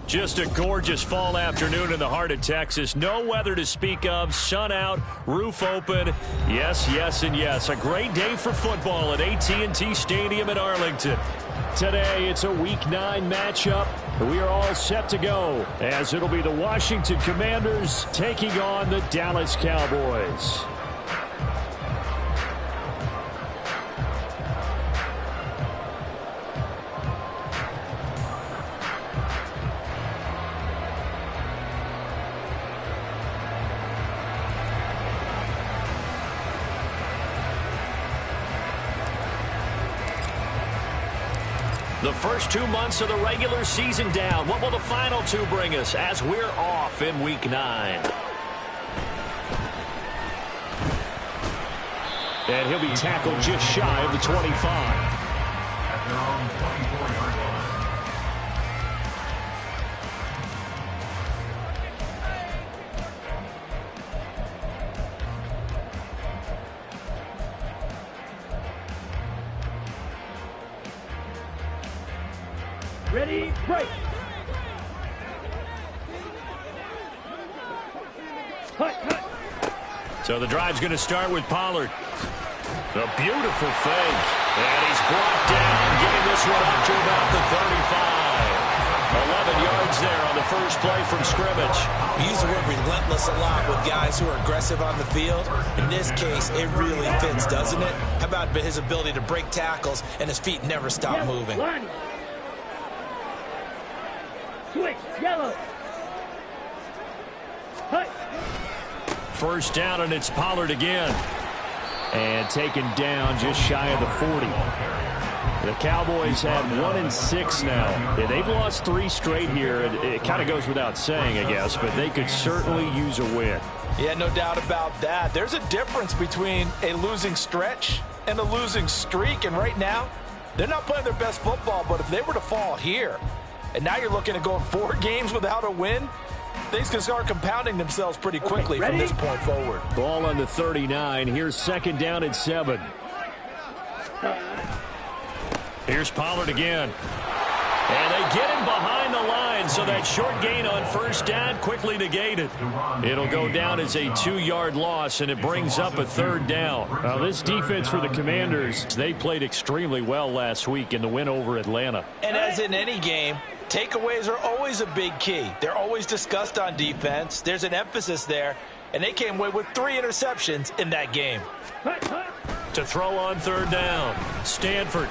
Just a gorgeous fall afternoon in the heart of Texas. No weather to speak of. Sun out, roof open. Yes, yes, and yes. A great day for football at AT&T Stadium in Arlington. Today, it's a Week 9 matchup. We are all set to go, as it'll be the Washington Commanders taking on the Dallas Cowboys. The first 2 months of the regular season down. What will the final 2 bring us as we're off in Week 9? And he'll be tackled just shy of the 25. Ready, break. So the drive's going to start with Pollard. A beautiful fake. And he's blocked down, getting this one up to about the 35. 11 yards there on the first play from scrimmage. We use the word relentless a lot with guys who are aggressive on the field. In this case, it really fits, doesn't it? How about his ability to break tackles and his feet never stop moving? Switch, yellow. Hut. First down, and it's Pollard again. And taken down just shy of the 40. The Cowboys have 1-6 now. Yeah, they've lost 3 straight here. It kind of goes without saying, I guess, but they could certainly use a win. Yeah, no doubt about that. There's a difference between a losing stretch and a losing streak, and right now, they're not playing their best football, but if they were to fall here, and now you're looking at going 4 games without a win, things can start compounding themselves pretty quickly from this point forward. Ball on the 39. Here's second down and 7. Here's Pollard again. And they get him behind the line, so that short gain on first down quickly negated. It'll go down as a 2-yard loss, and it brings up a third down. Now, this defense for the Commanders, they played extremely well last week in the win over Atlanta. And as in any game, takeaways are always a big key. They're always discussed on defense. There's an emphasis there, and they came away with 3 interceptions in that game. To throw on third down, Stanford.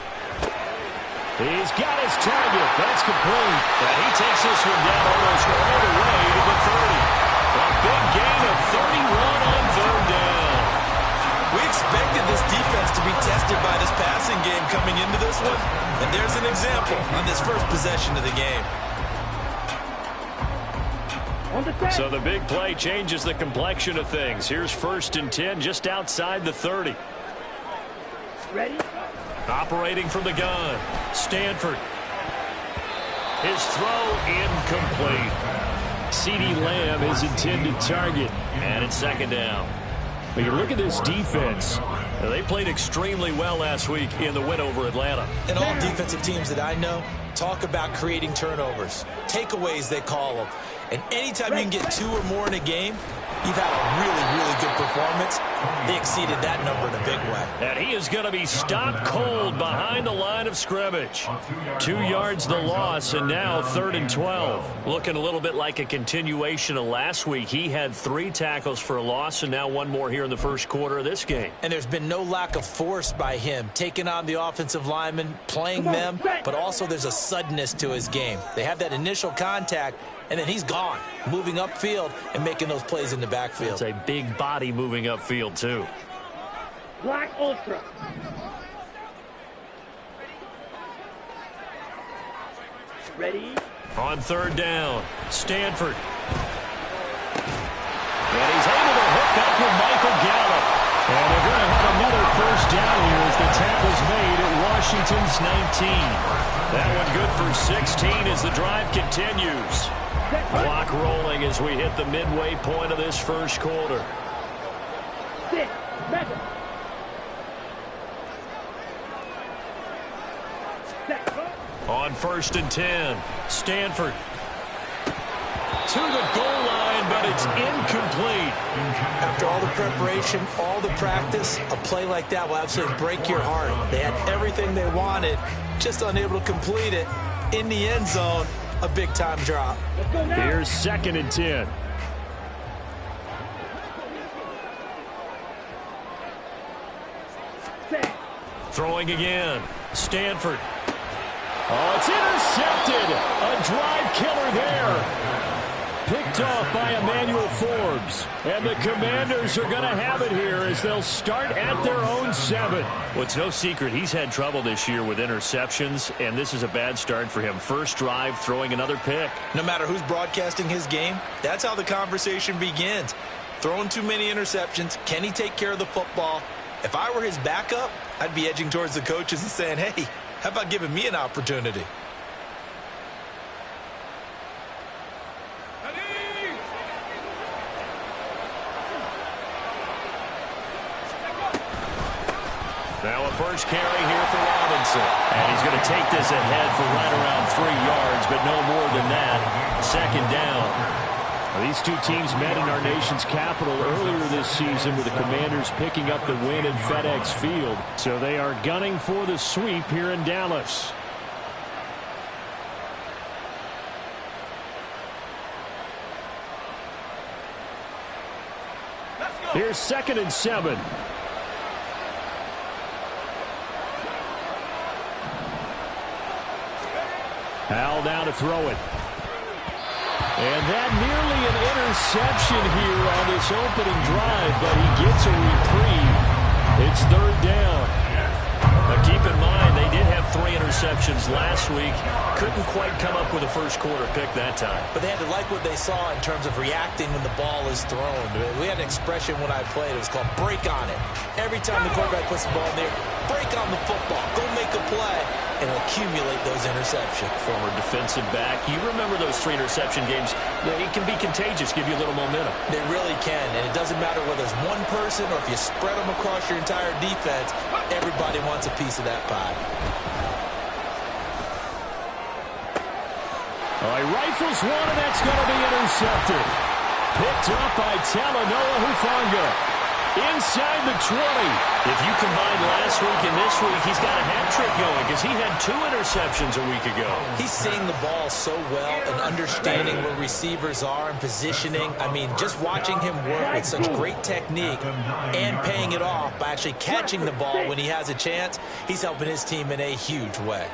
He's got his target. That's complete. And he takes this one down almost all the way to the 30. A big gain of 31 on third down. We expected this defense to be tested by this passing game coming into this one. And there's an example on this first possession of the game. So the big play changes the complexion of things. Here's first and 10 just outside the 30. Ready? Operating from the gun, Stanford. His throw incomplete. CeeDee Lamb is intended target, and it's second down. But you look at this defense. They played extremely well last week in the win over Atlanta. And all defensive teams that I know talk about creating turnovers. Takeaways, they call them. And anytime you can get 2 or more in a game, you've had a really, really good performance. They exceeded that number in a big way. And he is going to be stopped cold behind the line of scrimmage. 2 yards the loss, and now 3rd and 12. Looking a little bit like a continuation of last week. He had 3 tackles for a loss, and now 1 more here in the first quarter of this game. And there's been no lack of force by him, taking on the offensive linemen, playing them, but also there's a suddenness to his game. They have that initial contact, and then he's gone, moving upfield and making those plays in the backfield. It's a big body moving upfield, too. Black Ultra. Ready? On third down, Stanford. And he's able to hook up with Michael Gallup. And they're going to have another first down here as the tackle's made at Washington's 19. That one good for 16 as the drive continues. Clock rolling as we hit the midway point of this first quarter. 6, 7. On first and 10, Stanford. to the goal line, but it's incomplete. After all the preparation, all the practice, a play like that will absolutely break your heart. They had everything they wanted, just unable to complete it. In the end zone, a big-time drop. Here's 2nd and 10. Throwing again. Stanford. Oh, it's intercepted. A drive killer there. Picked off by Emmanuel Forbes. And the Commanders are going to have it here as they'll start at their own 7. Well, it's no secret he's had trouble this year with interceptions, and this is a bad start for him. First drive, throwing another pick. No matter who's broadcasting his game, that's how the conversation begins. Throwing too many interceptions, can he take care of the football? If I were his backup, I'd be edging towards the coaches and saying, hey, how about giving me an opportunity? Now a first carry here for Robinson. And he's going to take this ahead for right around 3 yards, but no more than that. 2nd down. These two teams met in our nation's capital earlier this season with the Commanders picking up the win at FedEx Field. So they are gunning for the sweep here in Dallas. Here's 2nd and 7. Hal now to throw it. And that nearly an interception here on this opening drive, but he gets a reprieve. It's 3rd down. Now keep in mind, they did have 3 interceptions last week. Couldn't quite come up with a first quarter pick that time. But they had to like what they saw in terms of reacting when the ball is thrown. We had an expression when I played. It was called break on it. Every time the quarterback puts the ball in there, break on the football. Go make a play and accumulate those interceptions. Former defensive back. You remember those 3 interception games. It can be contagious, give you a little momentum. They really can, and it doesn't matter whether it's one person or if you spread them across your entire defense, everybody wants a piece of that pie. All right, rifles one, and that's going to be intercepted. Picked up by Talanoa Hufanga. Inside the 20. If you combine last week and this week, he's got a hat trick going because he had 2 interceptions a week ago. He's seeing the ball so well and understanding where receivers are and positioning. I mean, just watching him work with such great technique and paying it off by actually catching the ball when he has a chance, he's helping his team in a huge way.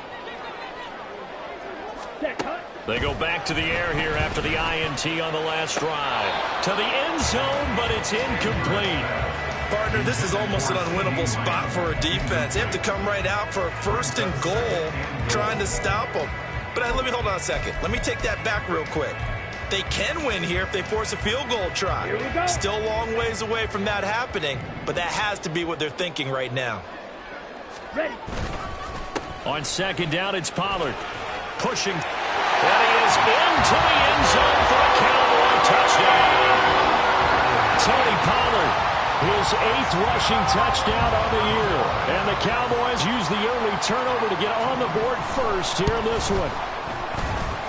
They go back to the air here after the INT on the last drive. To the end zone, but it's incomplete. Partner, this is almost an unwinnable spot for a defense. They have to come right out for a 1st and goal, trying to stop them. But let me hold on a second. Let me take that back real quick. They can win here if they force a field goal try. Still a long ways away from that happening, but that has to be what they're thinking right now. Ready. On 2nd down, it's Pollard. Pushing. And he is into the end zone for a Cowboy touchdown. Tony Pollard, his 8th rushing touchdown on the year. And the Cowboys use the early turnover to get on the board first here in this one.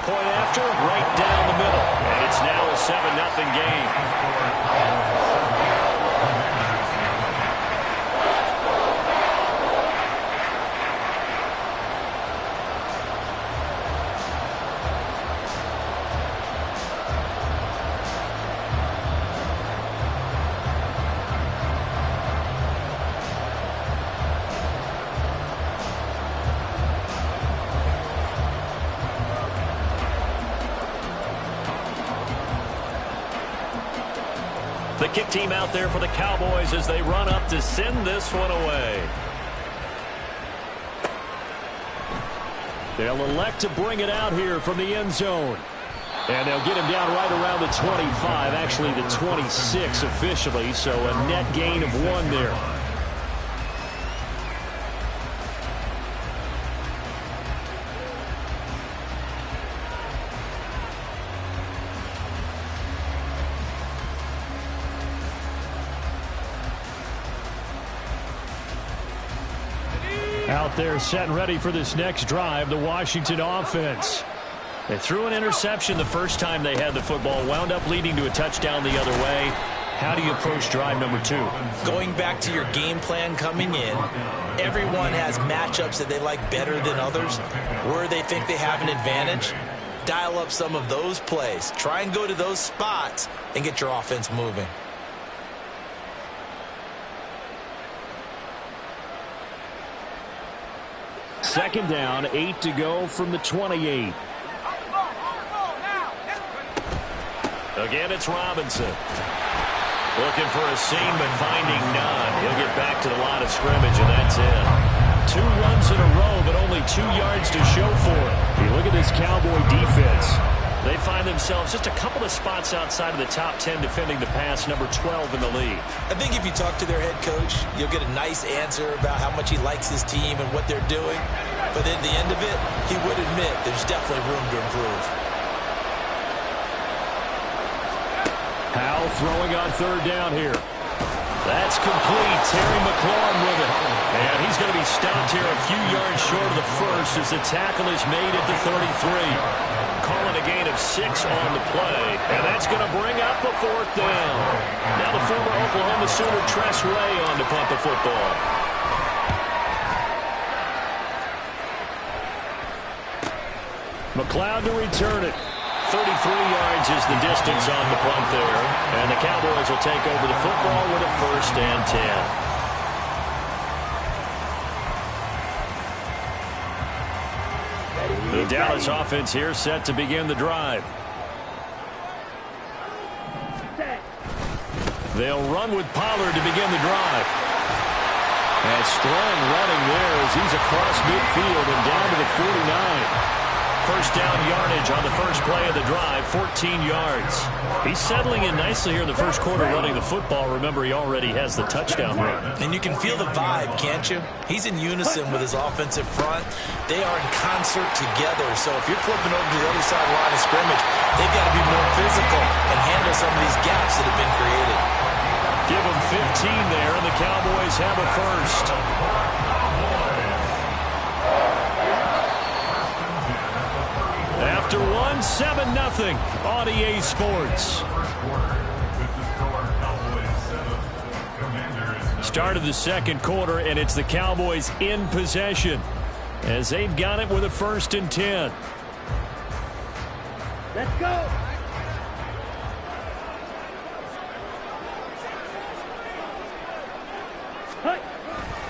Point after, right down the middle. And it's now a 7-0 game. The kick team out there for the Cowboys as they run up to send this one away. They'll elect to bring it out here from the end zone. And they'll get him down right around the 25, actually the 26 officially, so a net gain of 1 there. Out there set and ready for this next drive, the Washington offense. They threw an interception the first time they had the football, wound up leading to a touchdown the other way. How do you approach drive number 2? Going back to your game plan coming in, everyone has matchups that they like better than others, where they think they have an advantage. Dial up some of those plays. Try and go to those spots and get your offense moving. Second down, 8 to go from the 28. Again, it's Robinson. Looking for a seam, but finding none. He'll get back to the line of scrimmage, and that's it. 2 runs in a row, but only 2 yards to show for it. You look at this Cowboy defense. They find themselves just a couple of spots outside of the top 10 defending the pass, number 12 in the league. I think if you talk to their head coach, you'll get a nice answer about how much he likes his team and what they're doing. But at the end of it, he would admit there's definitely room to improve. Powell throwing on third down here. That's complete. Terry McLaurin with it. And he's going to be stopped here a few yards short of the first as the tackle is made at the 33. Calling a gain of 6 on the play. And that's going to bring up a 4th down. Now the former Oklahoma Sooner Tress Ray on to punt the football. McLeod to return it. 33 yards is the distance on the punt there. And the Cowboys will take over the football with a 1st and 10. The Dallas offense here set to begin the drive. They'll run with Pollard to begin the drive. And Strong running there as he's across midfield and down to the 49. First down yardage on the first play of the drive, 14 yards. He's settling in nicely here in the first quarter running the football. Remember, he already has the touchdown run. And you can feel the vibe, can't you? He's in unison with his offensive front. They are in concert together. So if you're flipping over to the other side line of scrimmage, they've got to be more physical and handle some of these gaps that have been created. Give them 15 there, and the Cowboys have a first. After 7-0 on EA Sports. Start of the second quarter, and it's the Cowboys in possession as they've got it with a 1st and 10. Let's go.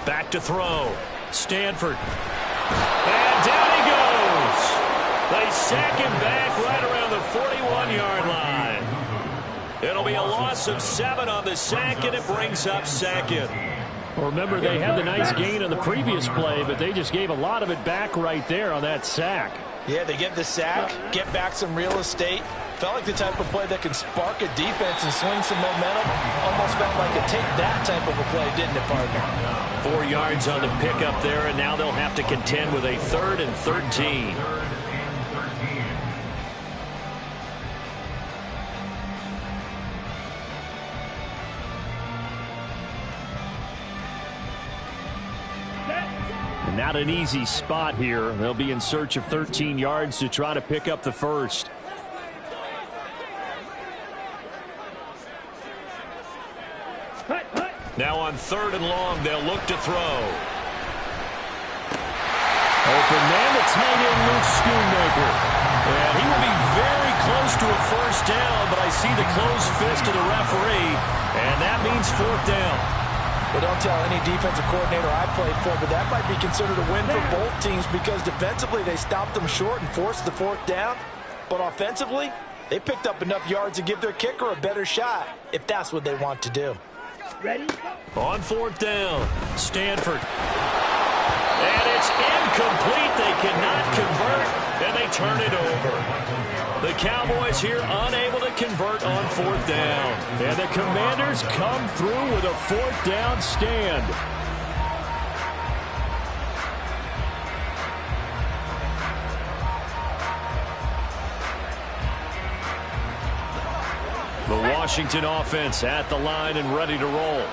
Back to throw. Stanford. And down he goes. They sack him back right around the 41-yard line. It'll be a loss of 7 on the sack, and it brings up 2nd. Well, remember, they had the nice gain on the previous play, but they just gave a lot of it back right there on that sack. Yeah, they get the sack, get back some real estate. Felt like the type of play that can spark a defense and swing some momentum. Almost felt like a take that type of a play, didn't it, partner? 4 yards on the pickup there, and now they'll have to contend with a 3rd and 13. Not an easy spot here. They'll be in search of 13 yards to try to pick up the first. Now on 3rd and long, they'll look to throw. Open man, it's made in Luke Schoonmaker. And he will be very close to a 1st down, but I see the closed fist of the referee, and that means 4th down. Well, don't tell any defensive coordinator I played for, but that might be considered a win for both teams because defensively they stopped them short and forced the 4th down. But offensively, they picked up enough yards to give their kicker a better shot if that's what they want to do. Ready? On 4th down, Stanford. And it's incomplete. They cannot convert, and they turn it over. The Cowboys here unable to convert on 4th down. And the Commanders come through with a 4th down stand. The Washington offense at the line and ready to roll.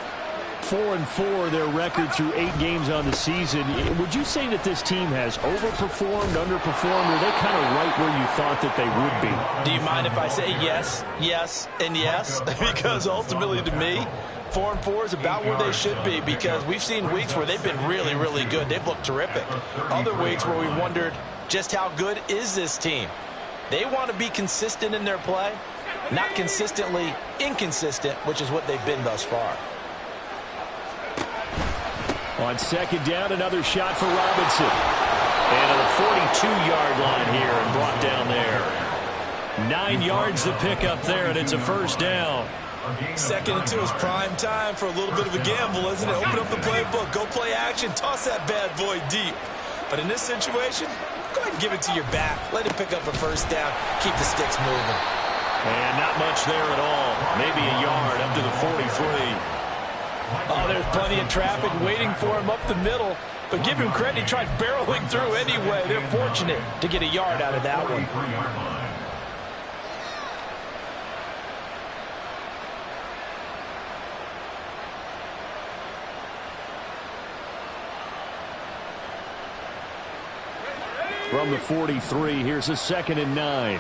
4-4, their record through 8 games on the season. Would you say that this team has overperformed, underperformed, or are they kind of right where you thought that they would be? Do you mind if I say yes, yes, and yes? Because ultimately to me, 4-4 is about where they should be, because we've seen weeks where they've been really, really good. They've looked terrific. Other weeks where we wondered just how good is this team. They want to be consistent in their play, not consistently inconsistent, which is what they've been thus far. On second down, another shot for Robinson. And to the 42-yard line here and brought down there. 9 yards to pick up there, and it's a first down. Second and 2 is prime time for a little bit of a gamble, isn't it? Open up the playbook, go play action, toss that bad boy deep. But in this situation, go ahead and give it to your back. Let him pick up a first down. Keep the sticks moving. And not much there at all. Maybe a yard up to the 43. Oh, there's plenty of traffic waiting for him up the middle. But give him credit, he tried barreling through anyway. They're fortunate to get a yard out of that one. From the 43, here's a 2nd and 9.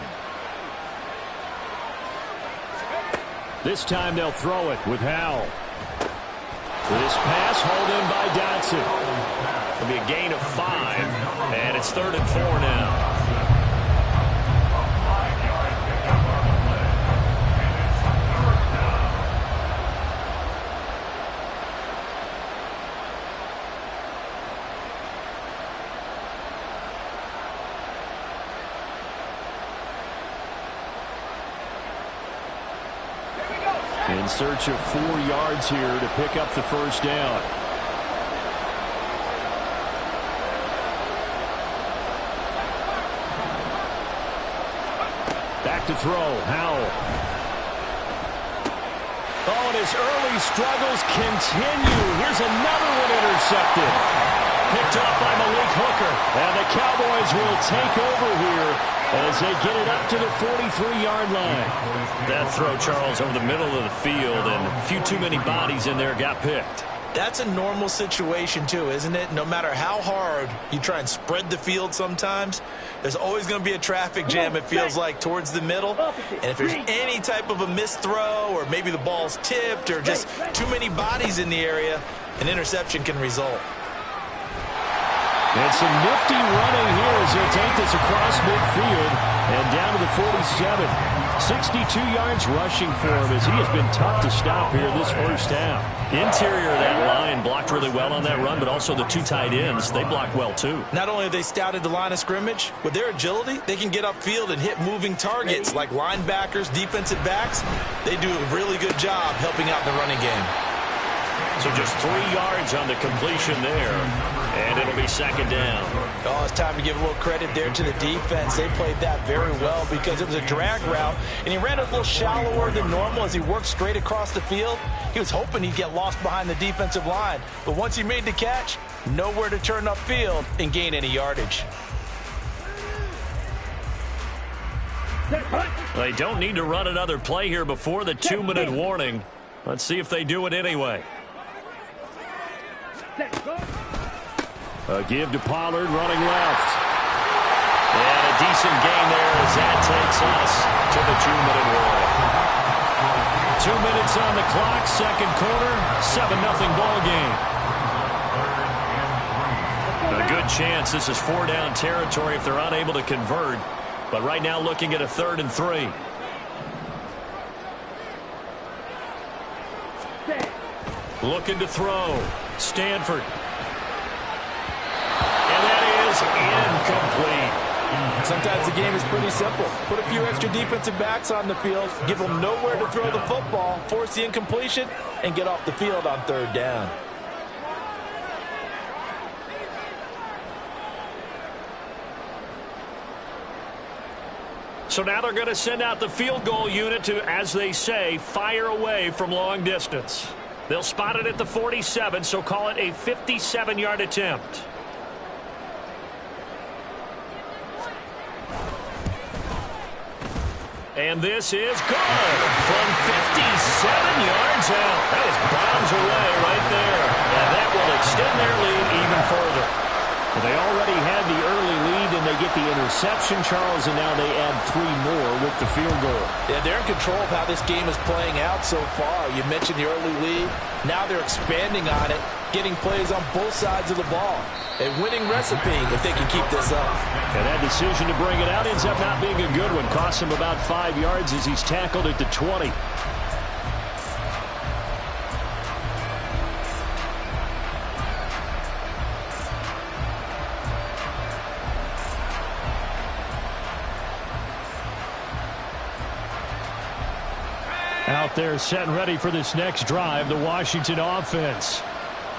This time they'll throw it with Howell. This pass hauled in by Dotson. It'll be a gain of 5, and it's 3rd and 4 now. In search of 4 yards here to pick up the first down. Back to throw, Howell. Oh, and his early struggles continue. Here's another one intercepted. Picked up by Malik Hooker. And the Cowboys will take over here as they get it up to the 43-yard line. That throw, Charles, over the middle of the field, and a few too many bodies in there got picked. That's a normal situation, too, isn't it? No matter how hard you try and spread the field sometimes, there's always going to be a traffic jam, it feels like, towards the middle. And if there's any type of a missed throw, or maybe the ball's tipped, or just too many bodies in the area, an interception can result. And some nifty running here as they take this across midfield and down to the 47. 62 yards rushing for him as he has been tough to stop here this first half. Interior of that line blocked really well on that run, but also the 2 tight ends, they blocked well too. Not only have they scouted the line of scrimmage, with their agility, they can get upfield and hit moving targets like linebackers, defensive backs. They do a really good job helping out the running game. So just 3 yards on the completion there, and it'll be 2nd down. Oh, it's time to give a little credit there to the defense. They played that very well because it was a drag route, and he ran a little shallower than normal as he worked straight across the field. He was hoping he'd get lost behind the defensive line, but once he made the catch, nowhere to turn upfield and gain any yardage. They don't need to run another play here before the 2-minute warning. Let's see if they do it anyway. A give to Pollard running left. And a decent gain there as that takes us to the 2-minute warning. 2 minutes on the clock, second quarter, 7-0 ball game. A good chance this is 4-down territory if they're unable to convert. But right now looking at a 3rd and 3. Looking to throw. Stanford. And that is incomplete. Sometimes the game is pretty simple. Put a few extra defensive backs on the field, give them nowhere to throw the football, force the incompletion, and get off the field on 3rd down. So now they're going to send out the field goal unit to, as they say, fire away from long distance. They'll spot it at the 47, so call it a 57-yard attempt. And this is good from 57 7 yards out. That was bombs away right there. And that will extend their lead even further. Well, they already had the early lead, and they get the interception, Charles, and now they add 3 more with the field goal. Yeah, they're in control of how this game is playing out so far. You mentioned the early lead. Now they're expanding on it, getting plays on both sides of the ball. A winning recipe if they can keep this up. And that decision to bring it out ends up not being a good one. Costs him about 5 yards as he's tackled at the 20. Out there set and ready for this next drive, the Washington offense.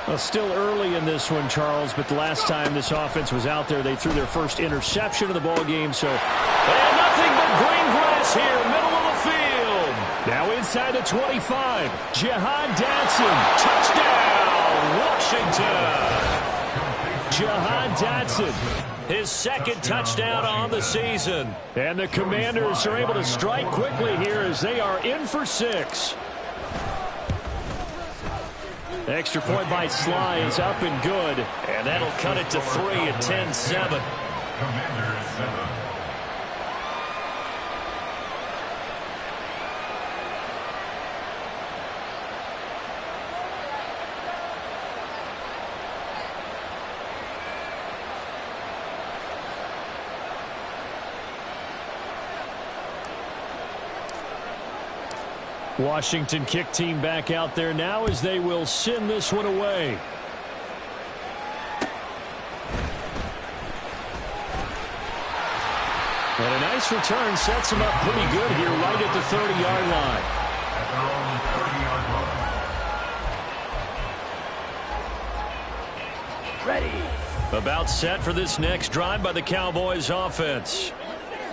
Well, still early in this one, Charles, but the last time this offense was out there, they threw their first interception of the ball game. So, and nothing but green grass here, middle of the field. Now inside the 25, Jahan Dotson, touchdown, Washington. Jahan Dotson, his second touchdown on the season. And the Commanders are able to strike quickly here as they are in for 6. Extra point by Sly is up and good. And that'll cut it to 3 at 10-7. Washington kick team back out there now as they will send this one away. And a nice return sets him up pretty good here right at the 30-yard line. Ready. About set for this next drive by the Cowboys offense.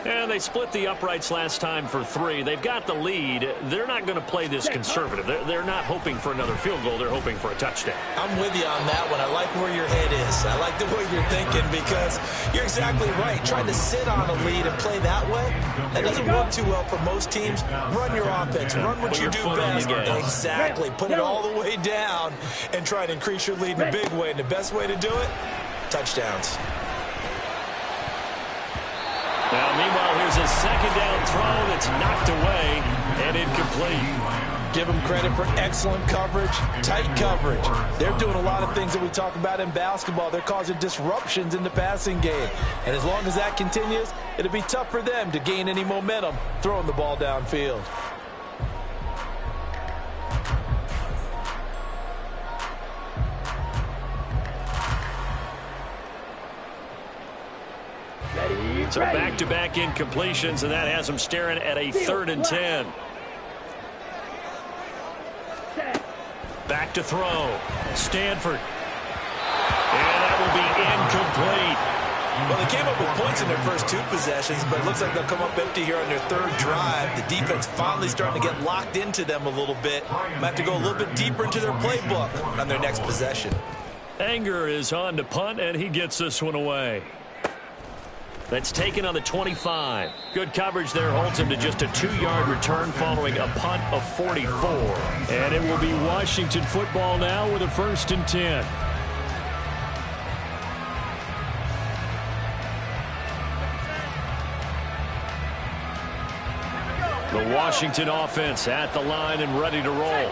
And they split the uprights last time for 3. They've got the lead. They're not going to play this conservative. They're not hoping for another field goal. They're hoping for a touchdown. I'm with you on that one. I like where your head is. I like the way you're thinking because you're exactly right. Trying to sit on a lead and play that way, that doesn't work too well for most teams. Run your offense. Run what you do best. Exactly. Put it all the way down and try and increase your lead in a big way. And the best way to do it, touchdowns. Now, meanwhile, here's a second down throw that's knocked away and incomplete. Give them credit for excellent coverage, tight coverage. They're doing a lot of things that we talk about in basketball. They're causing disruptions in the passing game. And as long as that continues, it'll be tough for them to gain any momentum throwing the ball downfield. So back-to-back incompletions, and that has them staring at a 3rd and 10. Back to throw. Stanford. And that will be incomplete. Well, they came up with points in their first 2 possessions, but it looks like they'll come up empty here on their 3rd drive. The defense finally starting to get locked into them a little bit. Might have to go a little bit deeper into their playbook on their next possession. Anger is on to punt, and he gets this one away. That's taken on the 25. Good coverage there holds him to just a 2-yard return following a punt of 44. And it will be Washington football now with a 1st and 10. The Washington offense at the line and ready to roll.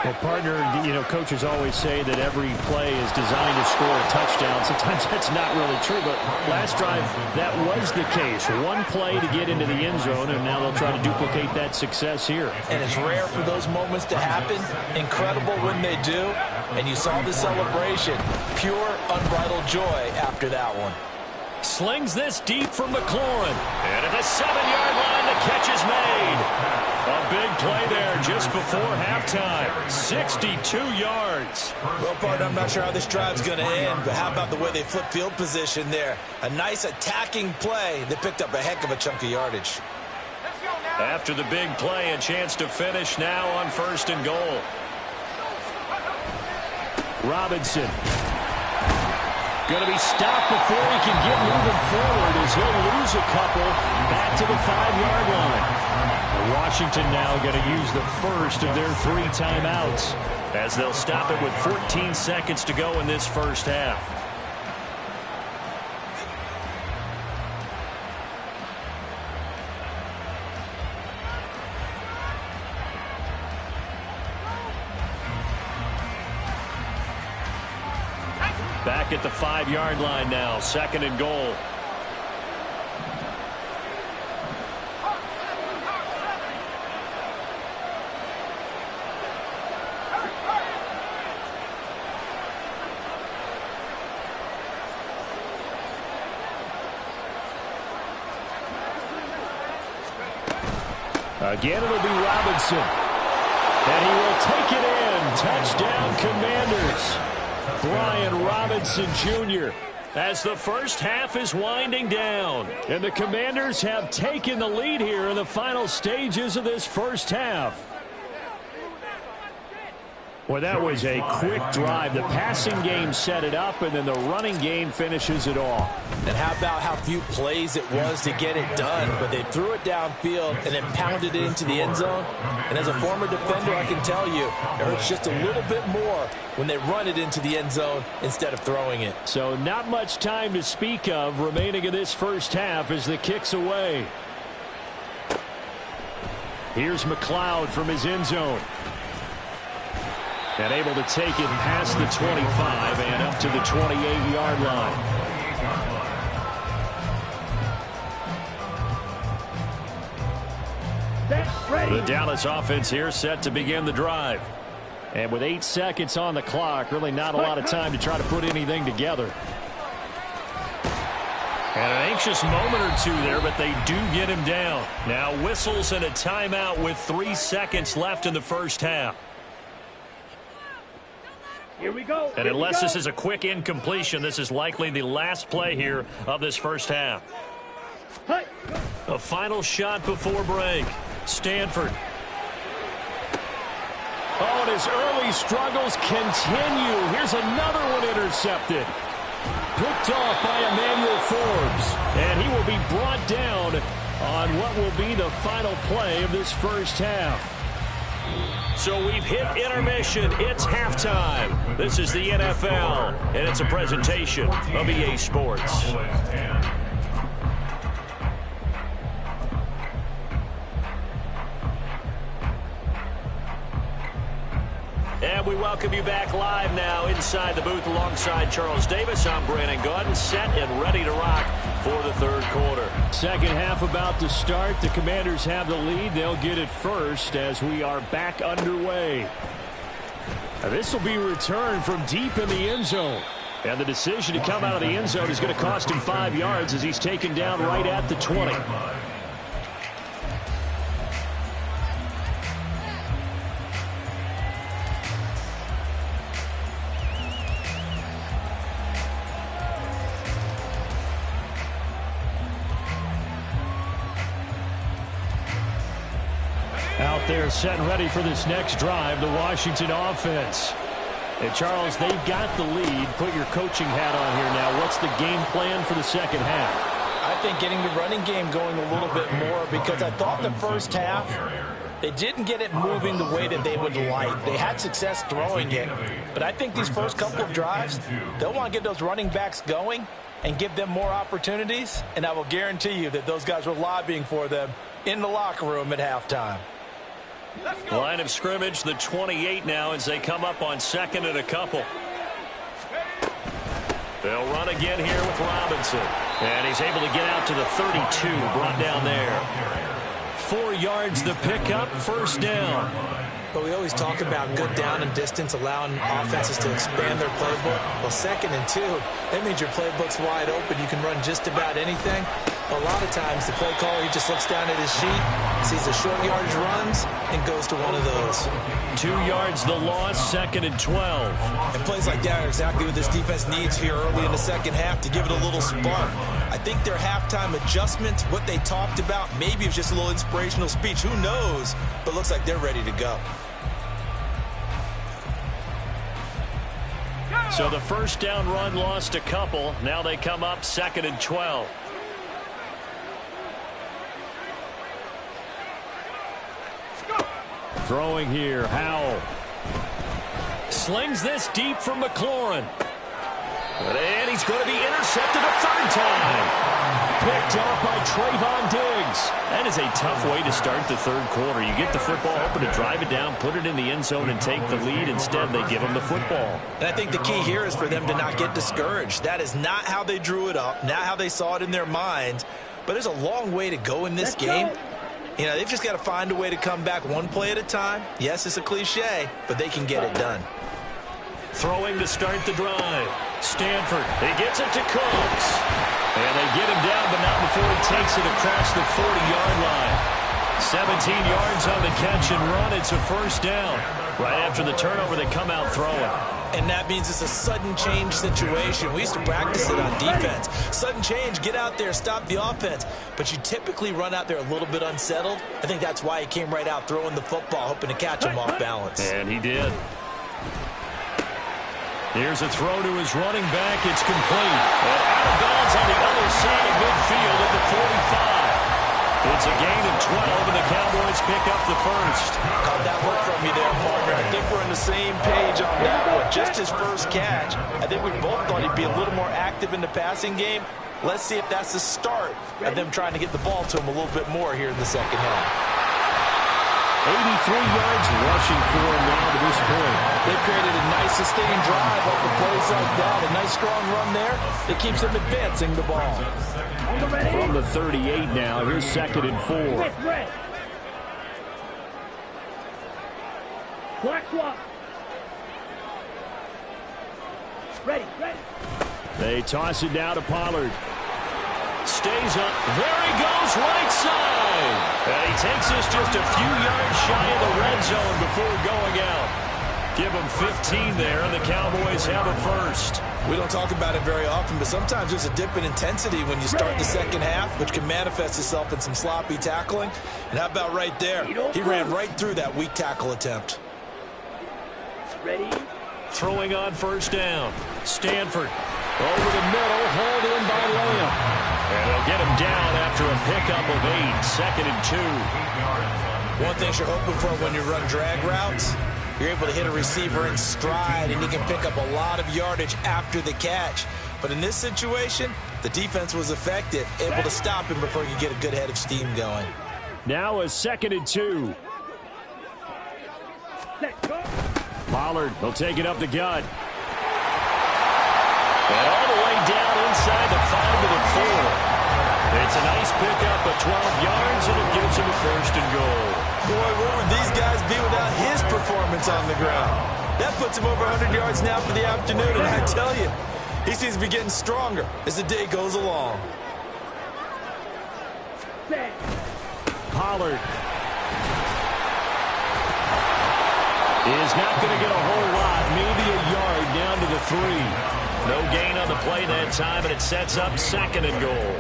Well, partner, coaches always say that every play is designed to score a touchdown. Sometimes that's not really true, but last drive, that was the case. One play to get into the end zone, and now they'll try to duplicate that success here. And it's rare for those moments to happen. Incredible when they do. And you saw the celebration. Pure, unbridled joy after that one. Slings this deep from McLaurin. And at the 7-yard line, the catch is made. A big play there just before halftime. 62 yards. Well, partner, I'm not sure how this drive's going to end, but how about the way they flip field position there? A nice attacking play. They picked up a heck of a chunk of yardage. After the big play, a chance to finish now on 1st and goal. Robinson. Going to be stopped before he can get moving forward as he'll lose a couple back to the 5-yard line. Washington now going to use the first of their 3 timeouts as they'll stop it with 14 seconds to go in this first half. Back at the 5-yard line now, 2nd and goal. Again, it'll be Robinson. And he will take it in. Touchdown, Commanders. Brian Robinson Jr. as the first half is winding down. And the Commanders have taken the lead here in the final stages of this first half. Well, that was a quick drive. The passing game set it up, and then the running game finishes it off. And how about how few plays it was to get it done, but they threw it downfield and then pounded it into the end zone. And as a former defender, I can tell you, it hurts just a little bit more when they run it into the end zone instead of throwing it. So not much time to speak of remaining in this first half as the kick's away. Here's McLeod from his end zone. And able to take it past the 25 and up to the 28-yard line. The Dallas offense here set to begin the drive. And with 8 seconds on the clock, really not a lot of time to try to put anything together. And an anxious moment or two there, but they do get him down. Now whistles and a timeout with 3 seconds left in the first half. Here we go. And unless this is a quick incompletion, this is likely the last play here of this first half. A final shot before break. Stanford. Oh, and his early struggles continue. Here's another one intercepted. Picked off by Emmanuel Forbes. And he will be brought down on what will be the final play of this first half. So we've hit intermission. It's halftime. This is the NFL, and it's a presentation of EA Sports. And we welcome you back live now inside the booth alongside Charles Davis. I'm Brandon Gaudin, set and ready to rock for the third quarter. Second half about to start. The Commanders have the lead. They'll get it first as we are back underway. Now, this will be returned from deep in the end zone. And the decision to come out of the end zone is going to cost him 5 yards as he's taken down right at the 20. Out there set and ready for this next drive, the Washington offense. And Charles, they've got the lead. Put your coaching hat on here now. What's the game plan for the second half? I think getting the running game going a little bit more, because I thought the first half they didn't get it moving the way that they would like. They had success throwing it, but I think these first couple of drives, they'll want to get those running backs going and give them more opportunities, and I will guarantee you that those guys were lobbying for them in the locker room at halftime. Line of scrimmage, the 28 now as they come up on 2nd and a couple. They'll run again here with Robinson. And he's able to get out to the 32, brought down there. 4 yards the pickup, first down. But we always talk about good down and distance, allowing offenses to expand their playbook. Well, 2nd and 2, that means your playbook's wide open. You can run just about anything. A lot of times, the play caller, he just looks down at his sheet, sees the short yardage runs, and goes to one of those. 2 yards the loss, 2nd and 12. And plays like that are exactly what this defense needs here early in the second half to give it a little spark. I think their halftime adjustments, what they talked about, maybe it was just a little inspirational speech. Who knows? But looks like they're ready to go. So the first down run lost a couple. Now they come up 2nd and 12. Throwing here, Howell. Slings this deep from McLaurin. And he's going to be intercepted a third time. Picked off by Trayvon Diggs. That is a tough way to start the third quarter. You get the football, hoping to drive it down, put it in the end zone, and take the lead. Instead, they give him the football. And I think the key here is for them to not get discouraged. That is not how they drew it up, not how they saw it in their minds. But there's a long way to go in this game. You know, they've just got to find a way to come back one play at a time. Yes, it's a cliche, but they can get it done. Throwing to start the drive. Stanford, he gets it to Cooks. And they get him down, but not before he takes it across the 40-yard line. 17 yards on the catch and run. It's a first down. Right after the turnover, they come out throwing. And that means it's a sudden change situation. We used to practice it on defense. Sudden change, get out there, stop the offense. But you typically run out there a little bit unsettled. I think that's why he came right out throwing the football, hoping to catch him off balance. And he did. Here's a throw to his running back. It's complete. And out of bounds on the other side of midfield at the 45. It's a gain of 12, and the Cowboys pick up the first. Caught that look from you there, partner. I think we're on the same page on that one. Just his first catch. I think we both thought he'd be a little more active in the passing game. Let's see if that's the start of them trying to get the ball to him a little bit more here in the second half. 83 yards rushing for him now to this point. They created a nice sustained drive off the plays like that. A nice strong run there that keeps them advancing the ball. From the 38 now, here's 2nd and 4. Black swap. Ready. They toss it down to Pollard. Stays up. There he goes, right side. And he takes us just a few yards shy of the red zone before going out. Give him 15 there, and the Cowboys have a first. We don't talk about it very often, but sometimes there's a dip in intensity when you start the second half, which can manifest itself in some sloppy tackling. And how about right there? He ran right through that weak tackle attempt. Ready. Throwing on first down. Stanford over the middle, hauled in by Lamb. And they'll get him down after a pickup of 8, 2nd and 2. One thing you're hoping for when you run drag routes, you're able to hit a receiver in stride, and he can pick up a lot of yardage after the catch. But in this situation, the defense was effective, able to stop him before you get a good head of steam going. Now a 2nd and 2. Pollard will take it up the gut. And all the way down inside the 5 to the 4. It's a nice pickup of 12 yards, and it gives him a 1st and goal. Boy, where would these guys be without his performance on the ground? That puts him over 100 yards now for the afternoon, and I tell you, he seems to be getting stronger as the day goes along. Pollard is not going to get a whole lot, maybe a yard down to the 3. No gain on the play that time, and it sets up 2nd and goal.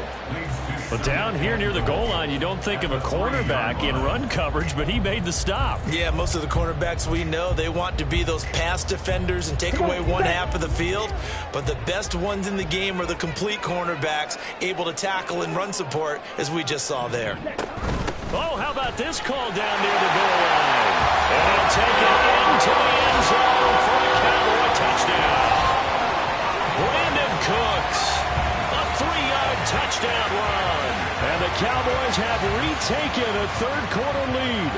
But down here near the goal line, you don't think of a cornerback in run coverage, but he made the stop. Yeah, most of the cornerbacks we know, they want to be those pass defenders and take away one half of the field. But the best ones in the game are the complete cornerbacks, able to tackle and run support, as we just saw there. Oh, how about this call down near the goal line? And he'll take it into the end zone for a Cowboy touchdown. Brandon Cooks, a 3-yard touchdown run. And the Cowboys have retaken a third-quarter lead.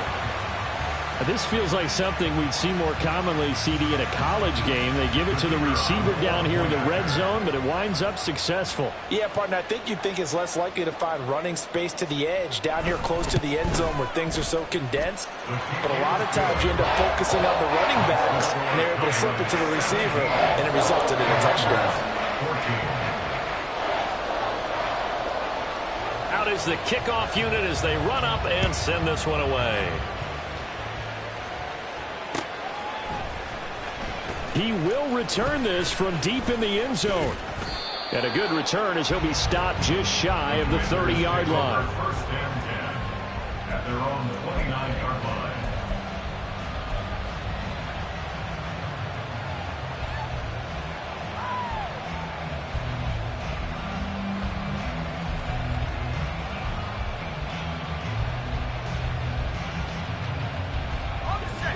This feels like something we'd see more commonly, CD, in a college game. They give it to the receiver down here in the red zone, but it winds up successful. Yeah, partner, I think you'd think it's less likely to find running space to the edge down here close to the end zone where things are so condensed. But a lot of times you end up focusing on the running backs, and they're able to slip it to the receiver, and it resulted in a touchdown. Out is the kickoff unit as they run up and send this one away. He will return this from deep in the end zone. And a good return as he'll be stopped just shy of the 30-yard line. First and 10 at their own 29-yard line.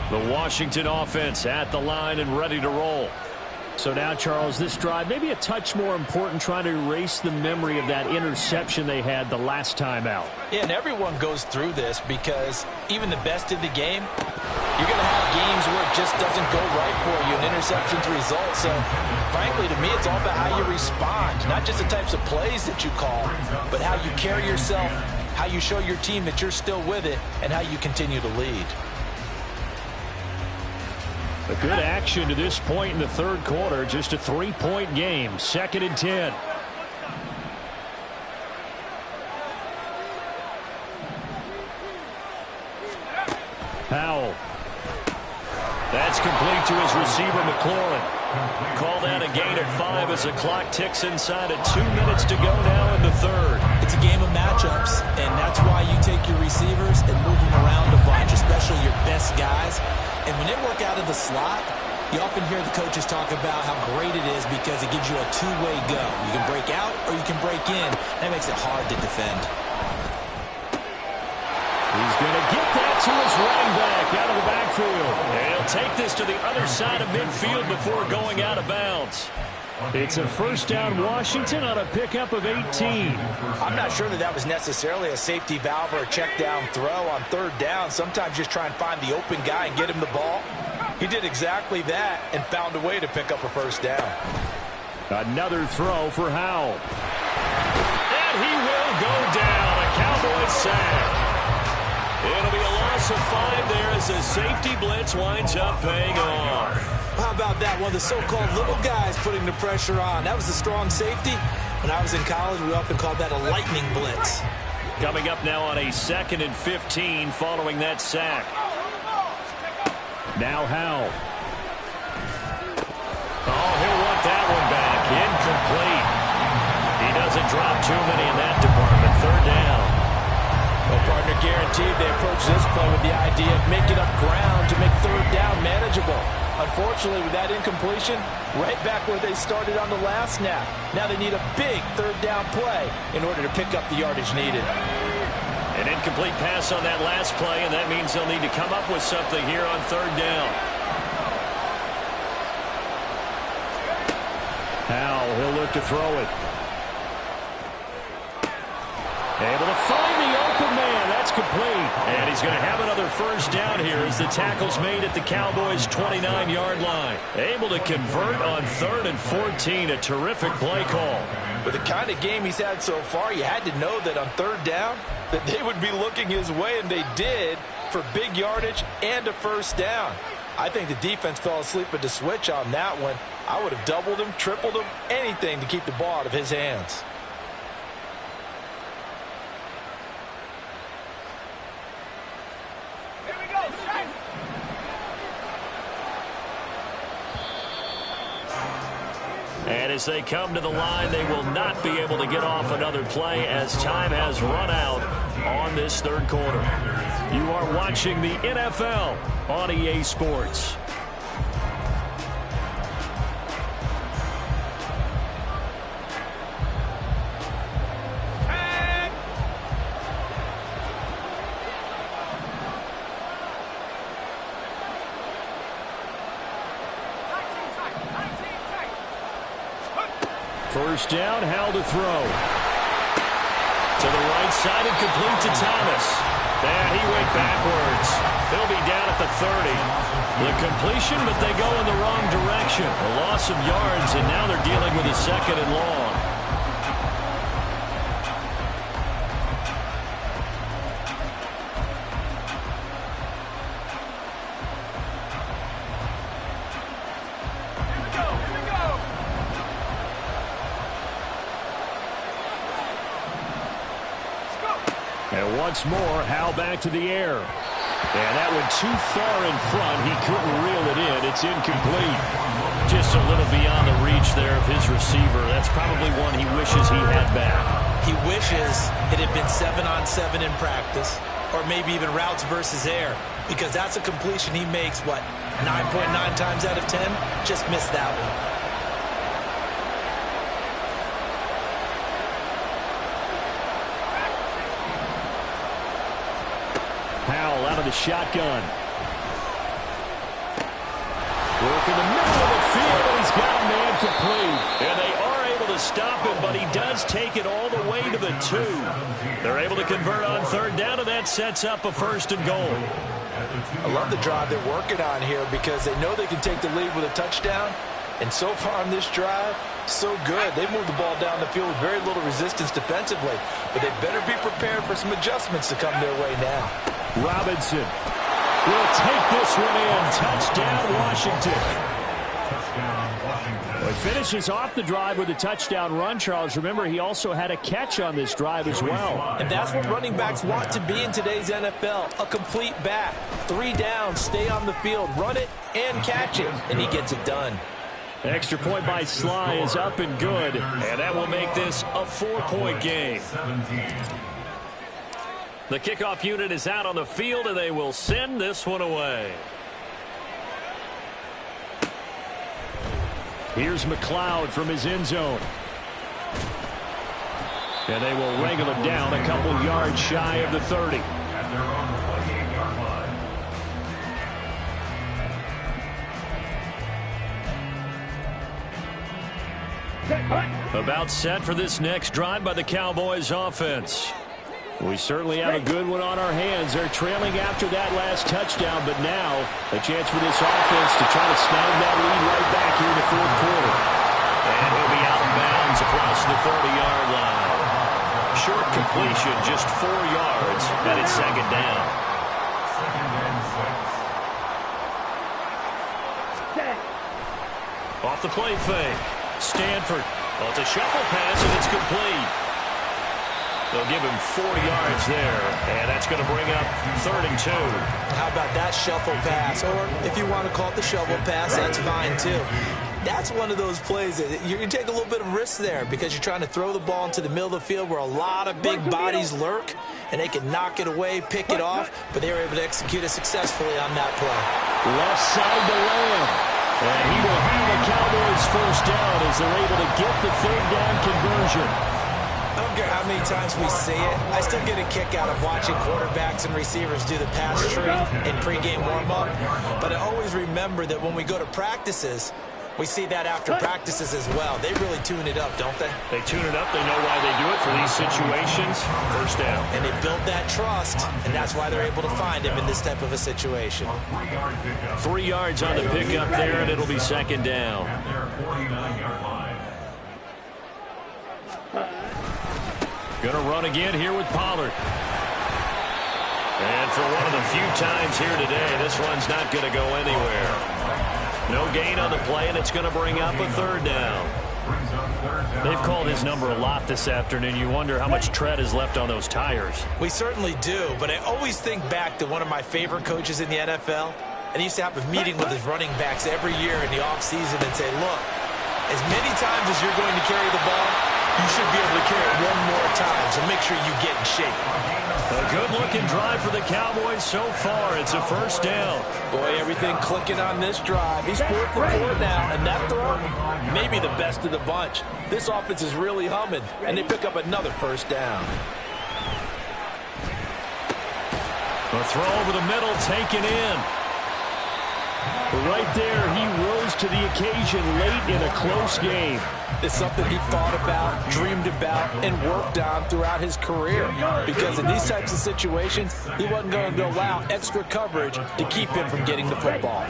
The Washington offense at the line and ready to roll. So now, Charles, this drive maybe a touch more important, trying to erase the memory of that interception they had the last time out. Yeah, and everyone goes through this because even the best in the game, you're going to have games where it just doesn't go right for you, and interceptions result. So, frankly, to me, it's all about how you respond, not just the types of plays that you call, but how you carry yourself, how you show your team that you're still with it, and how you continue to lead. A good action to this point in the third quarter. Just a 3-point game. 2nd and 10. Powell. That's complete to his receiver, McLaurin. Call that a gain of 5 as the clock ticks inside of 2 minutes to go now in the third. It's a game of matchups, and that's why you take your receivers and move them around a bunch, especially your best guys. And when they work out of the slot, you often hear the coaches talk about how great it is because it gives you a two-way go. You can break out or you can break in. That makes it hard to defend. He's going to get that to his running back out of the backfield. And he'll take this to the other side of midfield before going out of bounds. It's a first down, Washington, on a pickup of 18. I'm not sure that was necessarily a safety valve or a check down throw on third down. Sometimes just try and find the open guy and get him the ball. He did exactly that and found a way to pick up a first down. Another throw for Howell. And he will go down. A Cowboys sack. It'll be a loss of 5 there as the safety blitz winds up paying off. How about that? One of the so-called little guys putting the pressure on. That was a strong safety. When I was in college, we often called that a lightning blitz. Coming up now on a 2nd and 15 following that sack. Now Howell. Oh, he'll want that one back. Incomplete. He doesn't drop too many in that department. Third down. Well, partner, guaranteed they approach this play with the idea of making up ground to make third down manageable. Unfortunately, with that incompletion, right back where they started on the last snap. Now they need a big third down play in order to pick up the yardage needed. An incomplete pass on that last play, and that means they'll need to come up with something here on third down. Howell, he'll look to throw it. Able to find the open man. That's complete. And he's going to have another first down here as the tackle's made at the Cowboys' 29-yard line. Able to convert on 3rd and 14. A terrific play call. With the kind of game he's had so far, you had to know that on third down that they would be looking his way, and they did, for big yardage and a first down. I think the defense fell asleep at the switch on that one. I would have doubled him, tripled him, anything to keep the ball out of his hands. And as they come to the line, they will not be able to get off another play as time has run out on this third quarter. You are watching the NFL on EA Sports. First down, Howell to throw. To the right side and complete to Thomas. And he went backwards. He'll be down at the 30. The completion, but they go in the wrong direction. A loss of yards, and now they're dealing with a 2nd and long. And once more, Howell back to the air. And that went too far in front. He couldn't reel it in. It's incomplete. Just a little beyond the reach there of his receiver. That's probably one he wishes he had back. He wishes it had been 7-on-7 in practice, or maybe even routes versus air, because that's a completion he makes, what, 9.9 times out of 10? Just missed that one. Powell out of the shotgun. Work in the middle of the field, and he's got a man complete. And they are able to stop him, but he does take it all the way to the 2. They're able to convert on third down, and that sets up a 1st and goal. I love the drive they're working on here because they know they can take the lead with a touchdown. And so far on this drive, so good. They moved the ball down the field with very little resistance defensively. But they better be prepared for some adjustments to come their way now. Robinson will take this one in. Touchdown, Washington. Well, he finishes off the drive with a touchdown run, Charles. Remember, he also had a catch on this drive as well. And that's what running backs want to be in today's NFL, a complete back. 3 downs, stay on the field, run it, and catch it. And he gets it done. Extra point by Sly is up and good. And that will make this a 4-point game. The kickoff unit is out on the field, and they will send this one away. Here's McLeod from his end zone. And they will wrangle him down a couple yards shy of the 30. At their own 28-yard line. About set for this next drive by the Cowboys offense. We certainly have a good one on our hands. They're trailing after that last touchdown, but now a chance for this offense to try to snag that lead right back here in the 4th quarter. And he'll be out of bounds across the 30-yard line. Short completion, just 4 yards, and it's 2nd down. 2nd and 6. Off the play fake. Stanford. Well, it's a shuffle pass, and it's complete. They'll give him 4 yards there, and that's going to bring up 3rd and 2. How about that shuffle pass? Or if you want to call it the shovel pass, that's fine too. That's one of those plays that you take a little bit of risk there because you're trying to throw the ball into the middle of the field where a lot of big bodies lurk, and they can knock it away, pick it off, but they were able to execute it successfully on that play. Left side to Lamb. And he will have the Cowboys 1st down as they're able to get the 3rd down conversion. I don't care how many times we see it. I still get a kick out of watching quarterbacks and receivers do the pass tree in pregame warm-up. But I always remember that when we go to practices, we see that after practices as well. They really tune it up, don't they? They tune it up. They know why they do it for these situations. 1st down. And they build that trust, and that's why they're able to find him in this type of a situation. 3-yard pickup. 3 yards on the pickup there, and it'll be 2nd down. At their 49-yard line. Going to run again here with Pollard. And for one of the few times here today, this run's not going to go anywhere. No gain on the play, and it's going to bring up a 3rd down. They've called his number a lot this afternoon. You wonder how much tread is left on those tires. We certainly do, but I always think back to one of my favorite coaches in the NFL, and he used to have a meeting with his running backs every year in the offseason and say, look, as many times as you're going to carry the ball, you should be able to carry it one more time, so make sure you get in shape. A good-looking drive for the Cowboys so far. It's a 1st down. Boy, everything clicking on this drive. He's 4 for 4 now, and that throw, maybe the best of the bunch. This offense is really humming, and they pick up another 1st down. A throw over the middle, taken in. Right there, he rose to the occasion late in a close game. It's something he thought about, dreamed about, and worked on throughout his career. Because in these types of situations, he wasn't going to allow extra coverage to keep him from getting the football.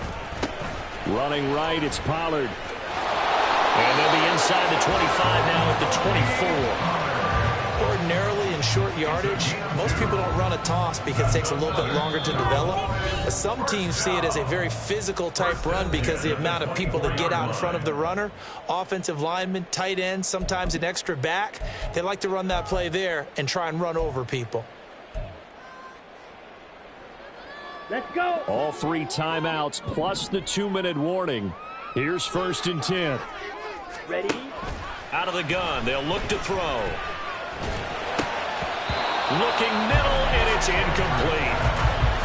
Running right, it's Pollard. And they'll be inside the 25 now at the 24. Ordinarily in short yardage, most people don't run a toss because it takes a little bit longer to develop. But some teams see it as a very physical type run because the amount of people that get out in front of the runner, offensive linemen, tight ends, sometimes an extra back, they like to run that play there and try and run over people. Let's go. All 3 timeouts plus the 2-minute warning. Here's 1st and 10. Ready? Out of the gun, they'll look to throw. Looking middle, and it's incomplete.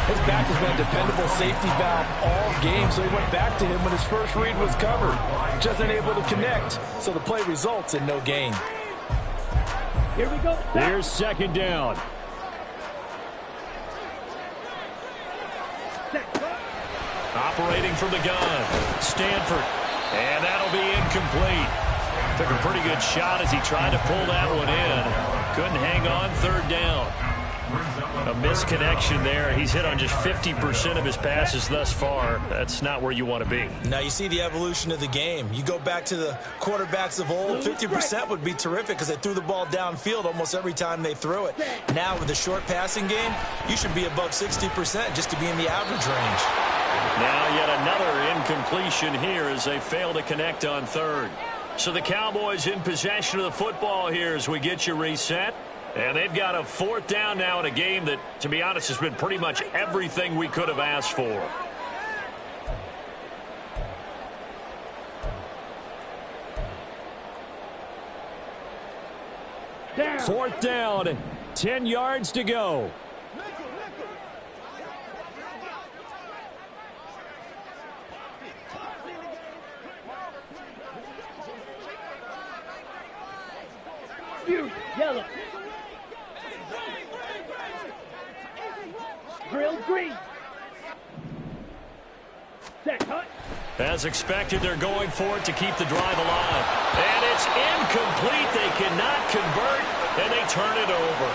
His back has been a dependable safety valve all game, so he went back to him when his first read was covered. Just unable to connect, so the play results in no gain. Here we go. Here's 2nd down. operating from the gun. Stanford. And that'll be incomplete. Took a pretty good shot as he tried to pull that one in. Couldn't hang on. Third down. A misconnection there. He's hit on just 50% of his passes thus far. That's not where you want to be. Now you see the evolution of the game. You go back to the quarterbacks of old, 50% would be terrific because they threw the ball downfield almost every time they threw it. Now with the short passing game, you should be above 60% just to be in the average range. Now yet another incompletion here as they fail to connect on third. So the Cowboys in possession of the football here as we get you reset. And they've got a fourth down now in a game that, to be honest, has been pretty much everything we could have asked for. Fourth down, 10 yards to go. Yellow. Grill green. Set cut. As expected, they're going for it to keep the drive alive. And it's incomplete. They cannot convert, and they turn it over.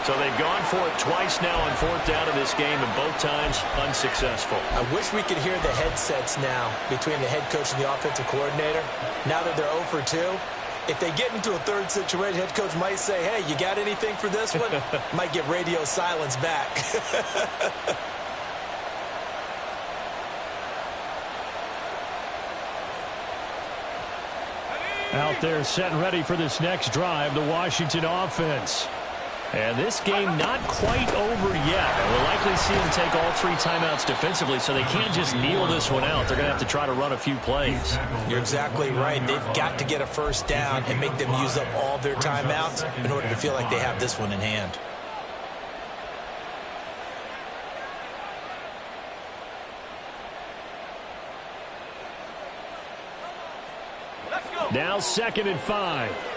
So they've gone for it twice now on fourth down in this game, and both times unsuccessful. I wish we could hear the headsets now between the head coach and the offensive coordinator. Now that they're 0 for 2, if they get into a third situation, head coach might say, hey, you got anything for this one? Might get radio silence back. Out there set and ready for this next drive, the Washington offense. And this game not quite over yet. And we'll likely see them take all 3 timeouts defensively, so they can't just kneel this one out. They're going to have to try to run a few plays. You're exactly right. They've got to get a first down and make them use up all their timeouts in order to feel like they have this one in hand. Now 2nd and 5.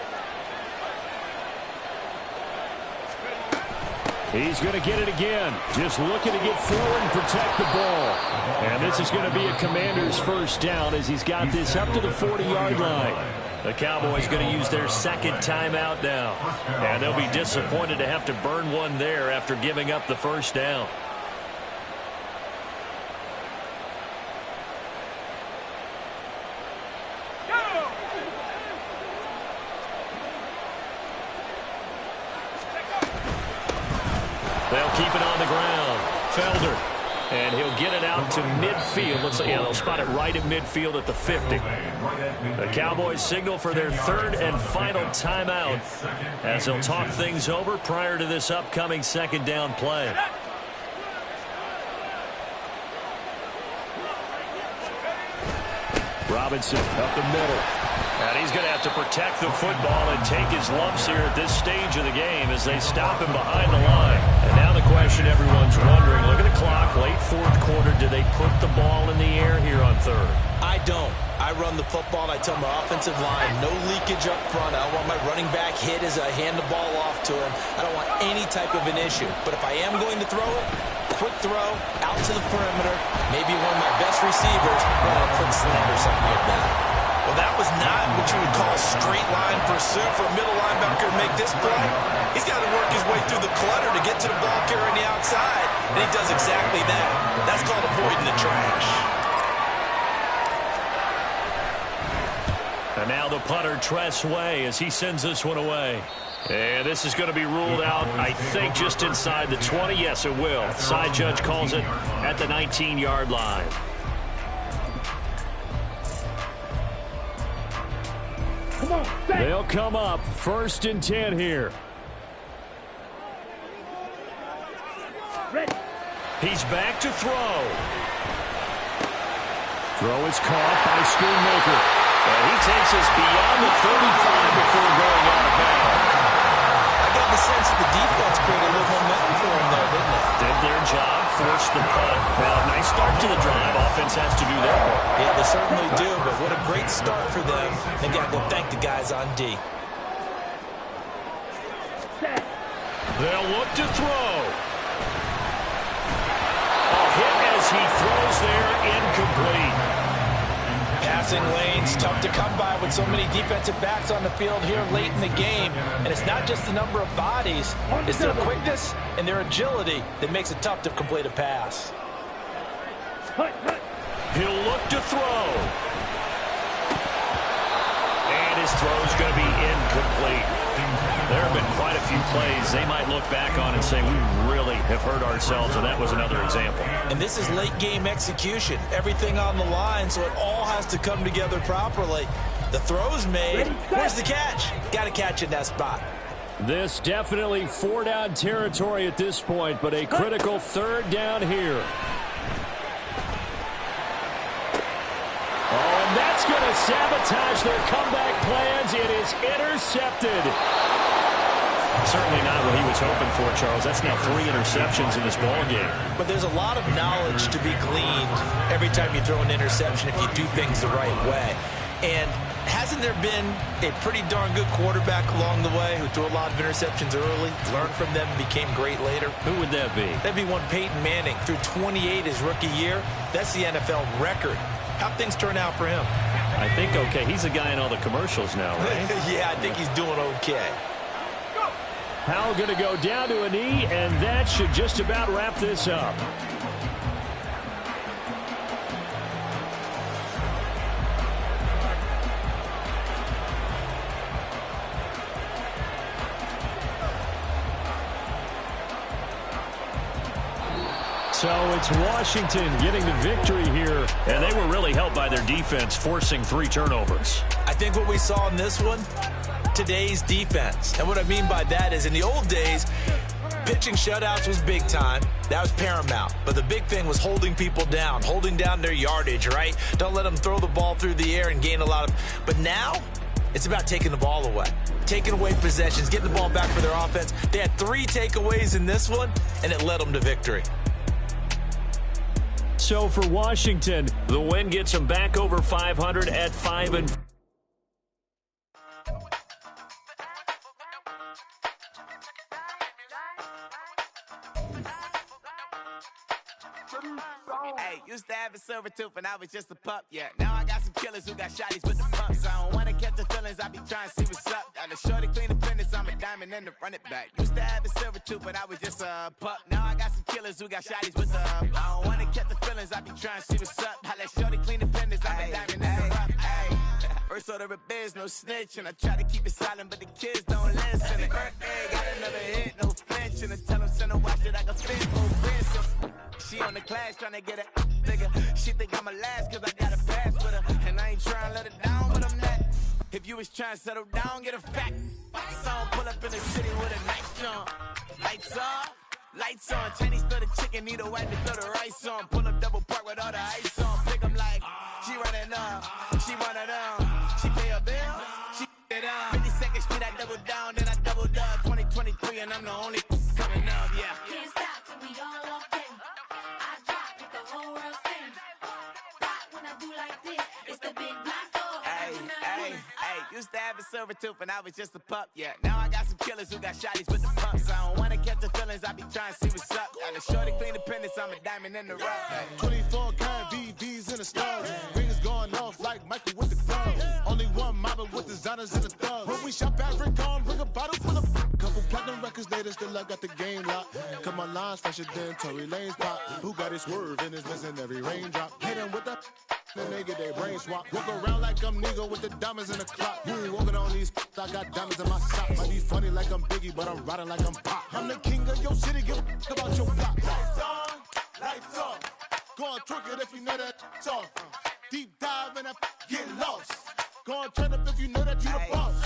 He's going to get it again. Just looking to get forward and protect the ball. And this is going to be a Commander's first down as he's got this up to the 40-yard line. The Cowboys going to use their second timeout now. And they'll be disappointed to have to burn one there after giving up the first down. They'll keep it on the ground. Felder. And he'll get it out to midfield. They'll spot it right at midfield at the 50. The Cowboys signal for their third and final timeout as they'll talk things over prior to this upcoming second down play. Robinson up the middle. And he's going to have to protect the football and take his lumps here at this stage of the game as they stop him behind the line. And now the question everyone's wondering, look at the clock, late fourth quarter, do they put the ball in the air here on third? I don't. I run the football, and I tell my offensive line, no leakage up front. I don't want my running back hit as I hand the ball off to him. I don't want any type of an issue. But if I am going to throw it, quick throw, out to the perimeter, maybe one of my best receivers, run a quick slant or something like that. Well, that was not what you would call straight line pursuit for a middle linebacker to make this play. He's got to work his way through the clutter to get to the ball carrier on the outside, and he does exactly that. That's called avoiding the trash. And now the punter, Tress Way, as he sends this one away. And this is going to be ruled out, I think, just inside the 20. Yes, it will. Side judge calls it at the 19-yard line. They'll come up 1st and 10 here. Ready. He's back to throw. Throw is caught by Schoonmaker. And he takes us beyond the 35 before going out of bounds. I got the sense that the defense created a little momentum for him there, didn't it? Did their job, forced the punt. Now, nice start to the drive. Offense has to do their part. Yeah, they certainly do, but what a great start for them. They got to go thank the guys on D. Set. They'll look to throw. A hit as he throws there, incomplete. Passing lanes, tough to come by with so many defensive backs on the field here late in the game. And it's not just the number of bodies, it's their quickness and their agility that makes it tough to complete a pass. He'll look to throw. And his throw's going to be incomplete. There have been quite a few plays they might look back on and say, we really have hurt ourselves, and that was another example. And this is late game execution. Everything on the line, so it all has to come together properly. The throw's made. Where's the catch? Got to catch in that spot. This definitely 4-down territory at this point, but a critical 3rd down here. Oh, and that's going to sabotage their comeback plans. It is intercepted. Certainly not what he was hoping for, Charles. That's now 3 interceptions in this ball game. But there's a lot of knowledge to be gleaned every time you throw an interception if you do things the right way. And hasn't there been a pretty darn good quarterback along the way who threw a lot of interceptions early, learned from them, and became great later? Who would that be? That'd be one Peyton Manning. Threw 28 his rookie year. That's the NFL record. How'd things turn out for him? I think okay. He's a guy in all the commercials now, right? Yeah, I think he's doing okay. Howell going to go down to a knee, and that should just about wrap this up. So it's Washington getting the victory here. And they were really helped by their defense, forcing 3 turnovers. I think what we saw in this one, today's defense. And what I mean by that is in the old days, pitching shutouts was big time. That was paramount. But the big thing was holding people down, holding down their yardage, right? Don't let them throw the ball through the air and gain a lot of... But now, it's about taking the ball away. Taking away possessions, getting the ball back for their offense. They had 3 takeaways in this one, and it led them to victory. So for Washington, The win gets them back over 500 at 5-4. Hey, used to have a silver tooth and I was just a pup, yeah. Now I got some killers who got shotties with the pumps. I don't wanna catch the feelings, I be trying to see what's up. Got a shorty clean the fitness, I'm a diamond and to run it back. Used to have a silver tooth, but I was just a pup. Now I got some killers who got shotties with the I don't wanna catch the feelings, I be trying to see what's up. I let shorty clean the fitness, I'm a diamond and to run it. First order of biz, no snitch, and I try to keep it silent, but the kids don't listen. Birthday, got another hit, no flinch, and I tell them send a watch that I can fit for Prince. She on the class trying to get it bigger. She think I'm a last cause I got a pass with her. And I ain't trying to let it down, but I'm not. If you was trying to settle down, get a fact. Song pull up in the city with a nice on. Lights off, lights on. Chinese throw the chicken, need a wipe to throw the rice on. Pull up double park with all the ice on. Pick 'em like, she running up, she running down. She pay a bill, she it up. 52nd Street, I double down, then I doubled up. 2023 and I'm the only coming up, yeah. Can't stop till we all locked in. I drop it, the whole world sings. Rock when I do like this, it's the big black door. Hey, used to have a silver tooth and I was just a pup, yeah. Now I got some killers who got shotties with the pumps. I don't wanna catch the feelings, I be trying to see what's up. Got a shorty clean the pendants, I'm a diamond in the rough. 24 karat VVs in the stars. Rings going off like Michael with the clubs. Only one mobbing with designers in the thugs. When we shop at Rick on, bring a bottle full of couple platinum records later, still I got the game locked. Come on, lines fresher than Tory Lane's pop. Who got his swerve and is missing every raindrop? Hit him with the then they get their brain swap. Walk around like I'm Negro with the diamonds in the clock. You ain't walking on these I got diamonds in my socks. Might be funny like I'm Biggie, but I'm riding like I'm Pop. I'm the king of your city, give a about your block. Lights on, lights off. Go on, twerk it if you know that off. Deep dive and get lost. Go on, turn up if you know that you the boss.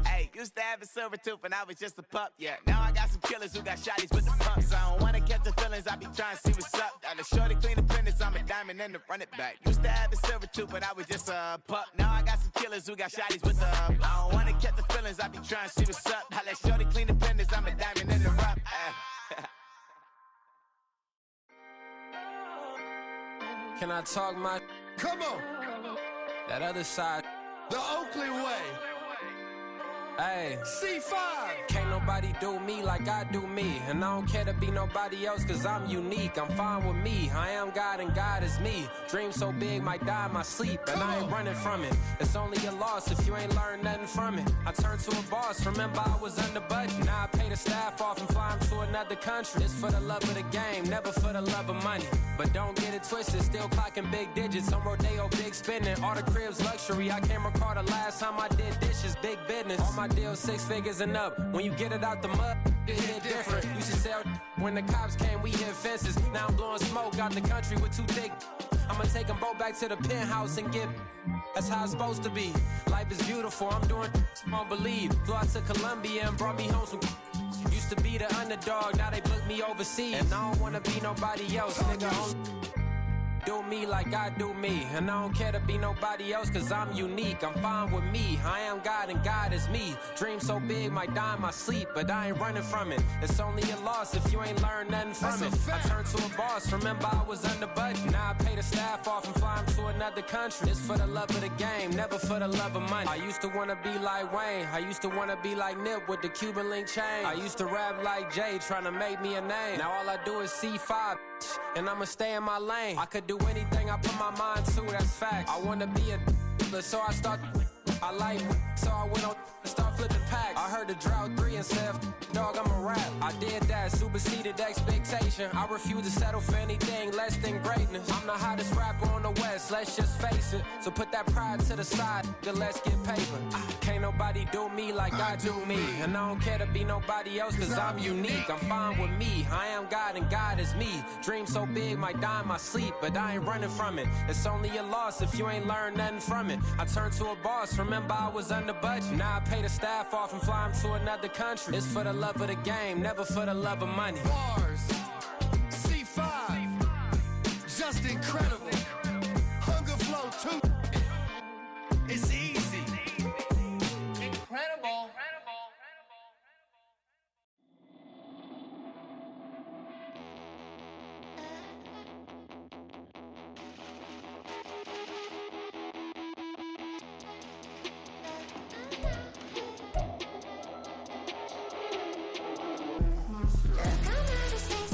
Hey, used to have a silver tooth and I was just a pup, yeah. Now I got some killers who got shotties with the pumps. I don't wanna catch the feelings, I be trying to see what's up. Got a shorty clean the pendants, I'm a diamond and to run it back. Used to have a silver tooth, but I was just a pup. Now I got some killers who got shotties with the I don't wanna catch the feelings, I be trying to see what's up. I let shorty clean the pendants, I'm a diamond in the rough. Can I talk my... Come on, That other side... the Oakley way. Hey, C5. can't nobody do me like I do me. And I don't care to be nobody else, cause I'm unique. I'm fine with me. I am God and God is me. Dream so big, might die in my sleep. And I ain't running from it. It's only a loss if you ain't learned nothing from it. I turned to a boss, remember I was under budget. Now I pay the staff off and fly them to another country. It's for the love of the game, never for the love of money. But don't get it twisted, still clocking big digits. On Rodeo, big spending. All the cribs luxury. I can't recall the last time I did dishes. Big business. All my deals 6 figures and up. When you get it out the mud, it hit different. Used to sell when the cops came, we hit fences. Now I'm blowing smoke out the country with 2 thick. I'ma take them both back to the penthouse and get. That's how it's supposed to be. Life is beautiful, I'm doing won't believe. Flew out to Colombia and brought me home some. Used to be the underdog, now they book me overseas. And I don't wanna be nobody else, nigga. Do me like I do me. And I don't care to be nobody else, cause I'm unique. I'm fine with me. I am God and God is me. Dream so big, might die in my sleep. But I ain't running from it. It's only a loss if you ain't learned nothing from it. I turned to a boss, remember I was under budget. Now I pay the staff off and fly them to another country. It's for the love of the game, never for the love of money. I used to wanna be like Wayne. I used to wanna be like Nip with the Cuban link chain. I used to rap like Jay, trying to make me a name. Now all I do is C5, and I'ma stay in my lane. I could do anything I put my mind to, that's fact. I wanna be a so I start. I like so I went on and start flipping packs. I heard the drought 3 and said, dog, I'm a rap. I did that, superseded expectation. I refuse to settle for anything less than greatness. I'm the hottest rapper on the West, let's just face it. So put that pride to the side, then let's get paper. Can't nobody do me like I do me. And I don't care to be nobody else, cause I'm unique. I'm fine with me. I am God and God is me. Dream so big, might die in my sleep. But I ain't running from it. It's only a loss if you ain't learned nothing from it. I turned to a boss, remember I was under budget. Now I pay the staff off and fly them to another country. It's for the love of the game, never for the love of money. Bars. C5. Just incredible. Hunger flow too. It's easy. Incredible. Come out of space.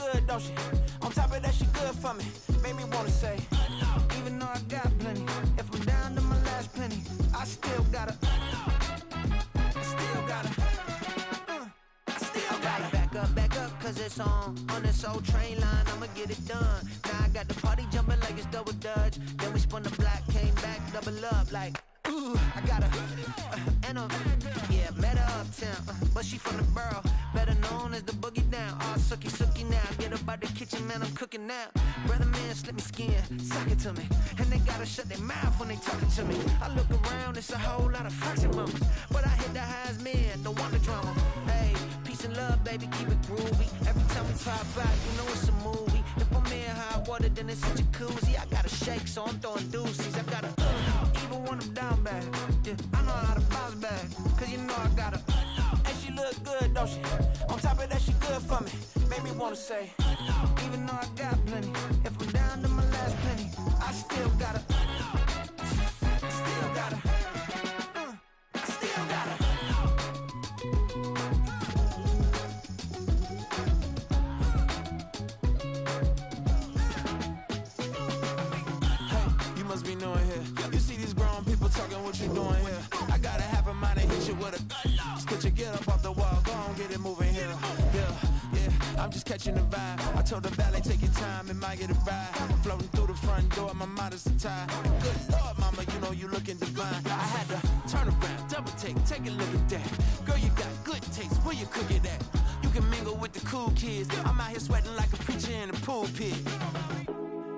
good, don't she? On top of that, she good for me. Made me wanna say, even though I got plenty, if I'm down to my last penny, I still gotta. Back up, cause it's on this old train line, I'ma get it done. Now I got the party jumping like it's double dutch. Then we spun the block, came back, double up like, ooh, I got her, and yeah, met her uptown, but she from the borough, better known as the boogie down. All sookie now, get up out the kitchen, man, I'm cooking now. Brother man, slip me skin, suck it to me, and they gotta shut their mouth when they talking to me. I look around, it's a whole lot of fraction moments, but I hit the highs, man, don't want the drama. Hey, peace and love, baby, keep it groovy. Every time we pop out, you know it's a movie. If I'm in hot water, then it's a jacuzzi. I gotta shake, so I'm throwing deuces. I gotta, even when I'm down bad, yeah, I know how to bounce back, cause you know I gotta, and she look good, don't she? On top of that, she good for me. Made me wanna say, even though I got plenty, if I'm down to my last penny, I still gotta, still gotta. Be knowing here. You see these grown people talking, what you doing here? I gotta have a mind to hit you with a stitch you get up off the wall, go on, get it moving here. Yeah, I'm just catching the vibe. I told the valet, take your time, it might get a ride. Floating through the front door, my mind is tied. Good Lord, mama, you know you looking divine. I had to turn around, double take a look at that. Girl, you got good taste, where you cook it at? You can mingle with the cool kids. I'm out here sweating like a preacher in a pulpit.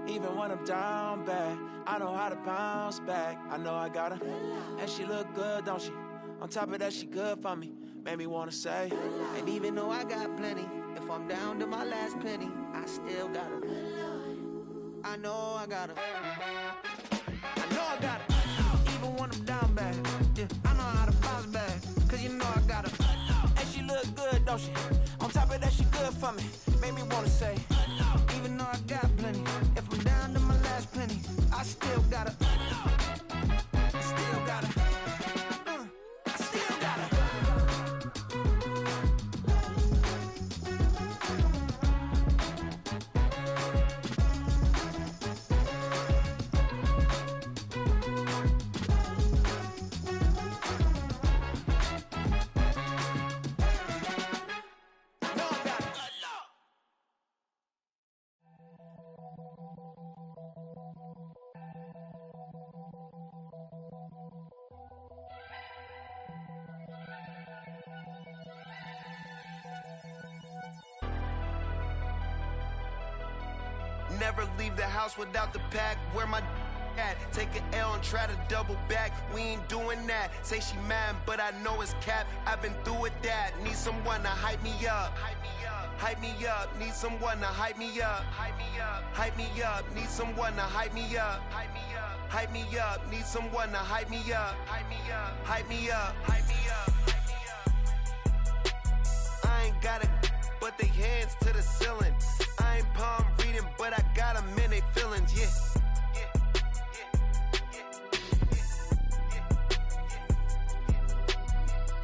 Even when I'm down bad, I know how to bounce back. I know I got her, and she look good, don't she? On top of that, she good for me. Made me wanna say, and even though I got plenty, if I'm down to my last penny, I still got her. I know I got her. I know I got her. Even when I'm down bad, yeah, I know how to bounce back, cause you know I got her. And she look good, don't she? On top of that, she good for me. Made me wanna say, even though I got plenty, if I'm down to my last penny, I still gotta, still gotta, still gotta. Never leave the house without the pack. Where my at? Take an L and try to double back. We ain't doing that. Say she mad, but I know it's cap. I've been through with that. Need someone to hype me up. Hype me up. Need someone to hype me up. Hype me up. Need someone to hype me up. Hype me up. Need someone to hype me up. Hype me up. I ain't got it, but they hands to the ceiling. I ain't palm reading, but I got them in they feelings, yeah.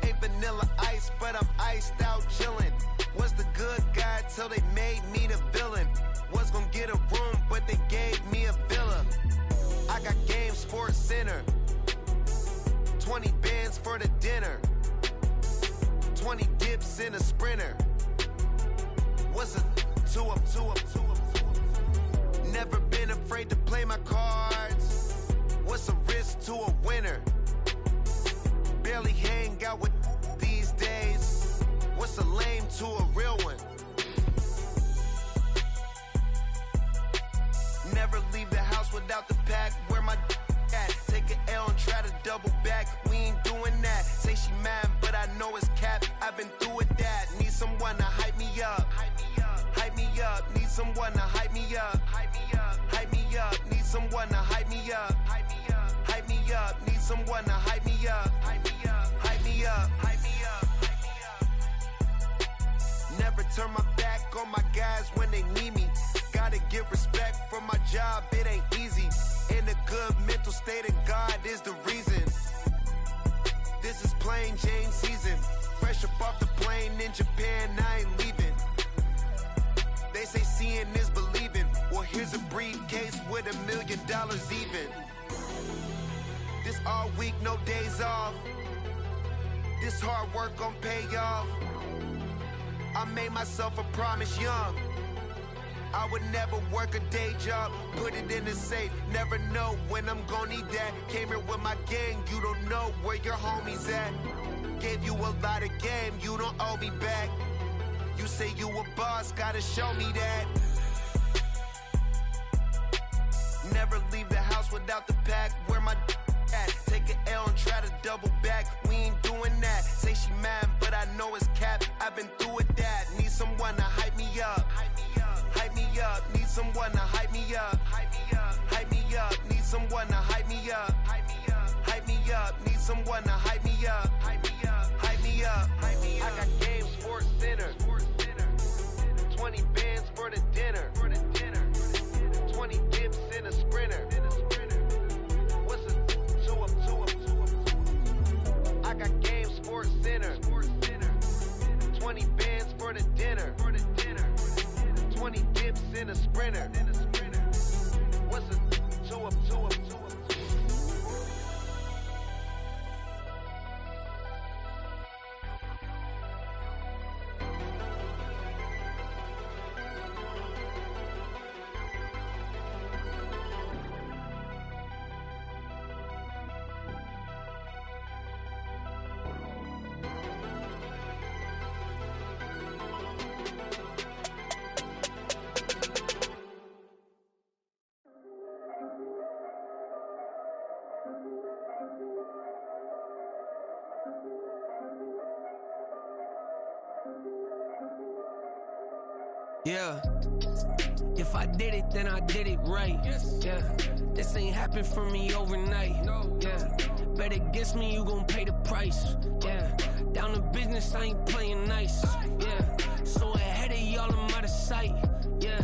Ain't vanilla ice, but I'm iced out chillin'. Was the good guy till they made me the villain. Was gonna get a room, but they gave me a villa. I got Game Sports Center. 20 bands for the dinner. 20 dips in a Sprinter. What's a two up? Never been afraid to play my cards. What's a risk to a winner? Barely hang out with these days. What's a lame to a real one? Never leave the house without the pack. Where my at? Take an L and try to double back. We ain't doing that. Say she mad, but I know it's cap. I've been through with that. Need someone to hype me up. Hype me up. Need someone to hype me up. Hype me up. Need someone to hype me up. Hype me up. Need someone to hype me up. Hype me up. Never turn my back on my guys when they need me. Gotta give respect for my job, it ain't easy. In a good mental state and God is the reason. This is plain Jane season. Fresh up off the plane in Japan, I ain't leaving. They say seeing is believing. Well, here's a briefcase with $1 million even. This all week, no days off. This hard work gon' pay off. I made myself a promise young. I would never work a day job, put it in the safe. Never know when I'm gonna need that. Came here with my gang, you don't know where your homies at. Gave you a lot of game, you don't owe me back. You say you a boss, gotta show me that. Never leave the house without the pack. Where my at? Take an L and try to double back. We ain't doing that. Say she mad, but I know it's cap. I've been through with that. Need someone to hype me up. Hype me up. Need someone to hype me up. Hype me up. Need someone to hype me up. Hype me up. Need someone to hype me up. Hype me up. I got game, sports center. 20 bands for the dinner. 20 dips in a sprinter. What's a 2 up? I got game, sports center. 20 bands for the dinner. 20 dips in a sprinter. What's a 2 up? Yeah, if I did it, then I did it right. Yeah, this ain't happened for me overnight. Yeah, bet against me, you gon' pay the price. Yeah, down to business, I ain't playing nice. Yeah, so ahead of y'all, I'm out of sight. Yeah,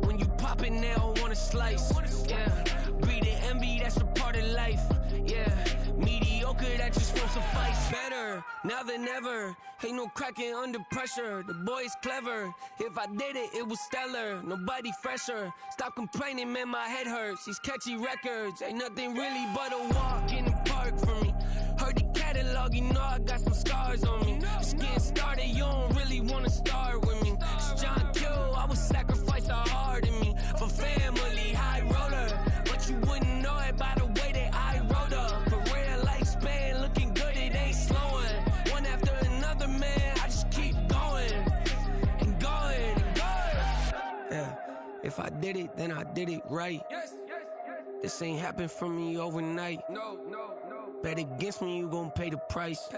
when you poppin', they all wanna slice. Yeah, greed and envy, that's a part of life. Yeah, mediocre, that just won't suffice. Better now than ever. Ain't no cracking under pressure. The boy's clever. If I did it, it was stellar. Nobody fresher. Stop complaining, man, my head hurts. These catchy records ain't nothing really but a walk in the park for me. Heard the catalog, you know I got some scars on me. Just getting started, you don't really wanna start with me. It's John Kill, I would sacrifice a heart in me for family, high roller. But you wouldn't know it by the way that I wrote up. Career lifespan looking good, it ain't slowing. One after another, man, I just keep going and going and going. Yeah, if I did it, then I did it right. This ain't happened for me overnight. No. Bet against me, you gon' pay the price.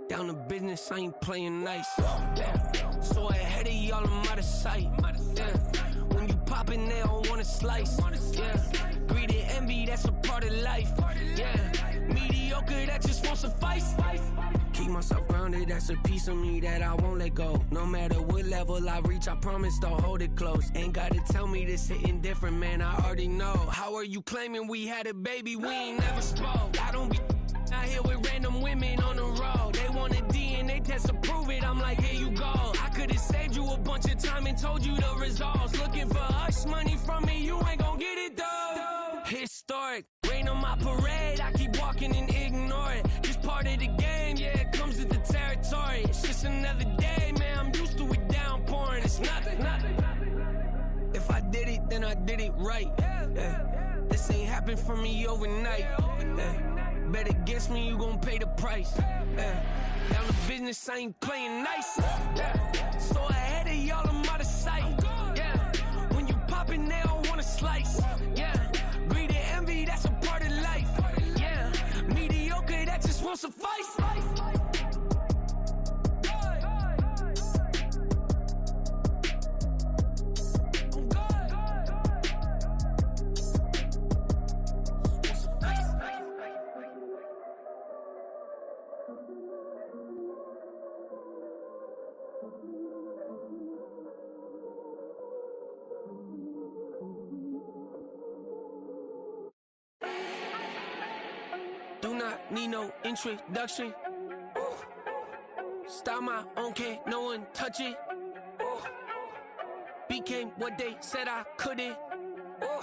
Down to business, I ain't playing nice. Yeah. So ahead of y'all, I'm out of sight. Yeah. When you poppin', they don't wanna slice. Yeah. Greed and envy, that's a part of life. Yeah. Mediocre, that just won't suffice. Keep myself grounded, that's a piece of me that I won't let go. No matter what level I reach, I promise to hold it close. Ain't gotta tell me this hitting different, man, I already know. How are you claiming we had a baby, we ain't never spoke? I don't be out here with random women on the road. They want a DNA test to prove it, I'm like, here you go. I could've saved you a bunch of time and told you the results. Looking for hush money from me, you ain't gon' get it though. Historic, rain on my parade, I keep walking and ignore it. Just part of the game, yeah, it comes with the territory. It's just another day, man, I'm used to it downpouring. It's nothing. If I did it, then I did it right. Yeah. This ain't happened for me overnight. Yeah. Bet against me, you gon' pay the price. Yeah. Down to business, I ain't playing nice. Yeah. So ahead of y'all, I'm out of sight. Yeah. When you poppin', they don't wanna slice. Yeah. Greed and envy, that's a part of life. Yeah. Mediocre, that just won't suffice. Do not need no introduction. Ooh. Style my own, can't no one touch it. Ooh. became what they said I couldn't. Ooh.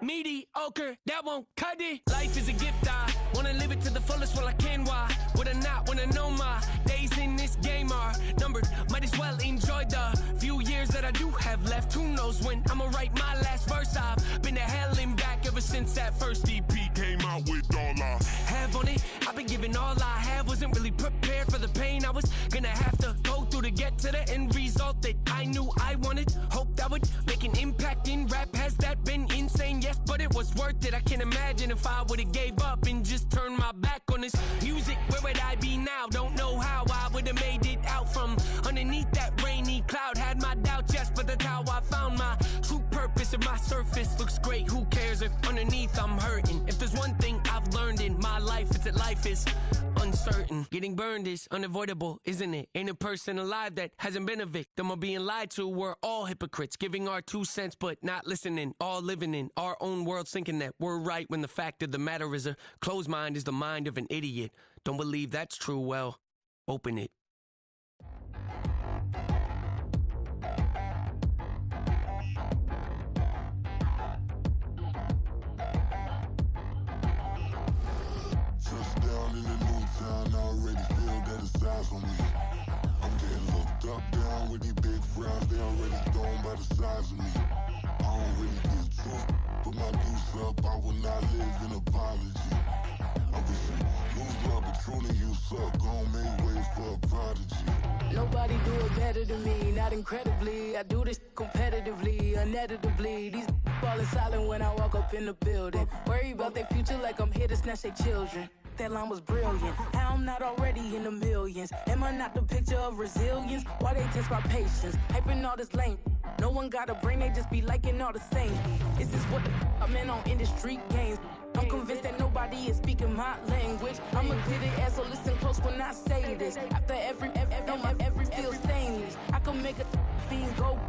Mediocre, that won't cut it. Life is a gift, I wanna live it to the fullest while I can. Why would I not wanna know my days in this game are numbered? Might as well enjoy the few years that I do have left. Who knows when I'ma write my last verse? I've been to hell and back ever since that first EP came out with all I have on it. I've been giving all I have, wasn't really prepared for the pain I was gonna have to go through to get to the end result that I knew I wanted. Hoped I would make an impact in rap. Has that been insane? Yes, but it was worth it. I can't imagine if I would've gave up and just turned my back on this music. Where would I be now? Don't know how I would've made it out from underneath that rainy cloud. Had my doubts, yes, but that's how I found my true purpose. If my surface looks great, who cares if underneath I'm hurting? If there's one thing I've learned in my life, it's that life is uncertain. Getting burned is unavoidable, isn't it? Ain't a person alive that hasn't been a victim of being lied to. We're all hypocrites, giving our 2 cents but not listening. All living in our own world, thinking that we're right when the fact of the matter is a closed mind is the mind of an idiot. Don't believe that's true? Well, open it. Touchdown in the new town, I already feel that it's eyes on me. I'm getting looked up, down with these big frowns, they already thrown by the size of me. I don't really get too, put my deuce up, I will not live in apology. I wish you lose love, but truly you suck, gon' make way for a prodigy. Nobody do it better than me, not incredibly. I do this competitively, uneditably. These falling silent when I walk up in the building. Worry about their future like I'm here to snatch their children. That line was brilliant. How I'm not already in the millions? Am I not the picture of resilience? Why they test my patience? Hyping all this lame. No one got a brain, they just be liking all the same. This is what the I'm in on industry games. I'm convinced that nobody is speaking my language. I'm a good ass, so listen close when I say this. After every feel stainless. I can make a fiend go.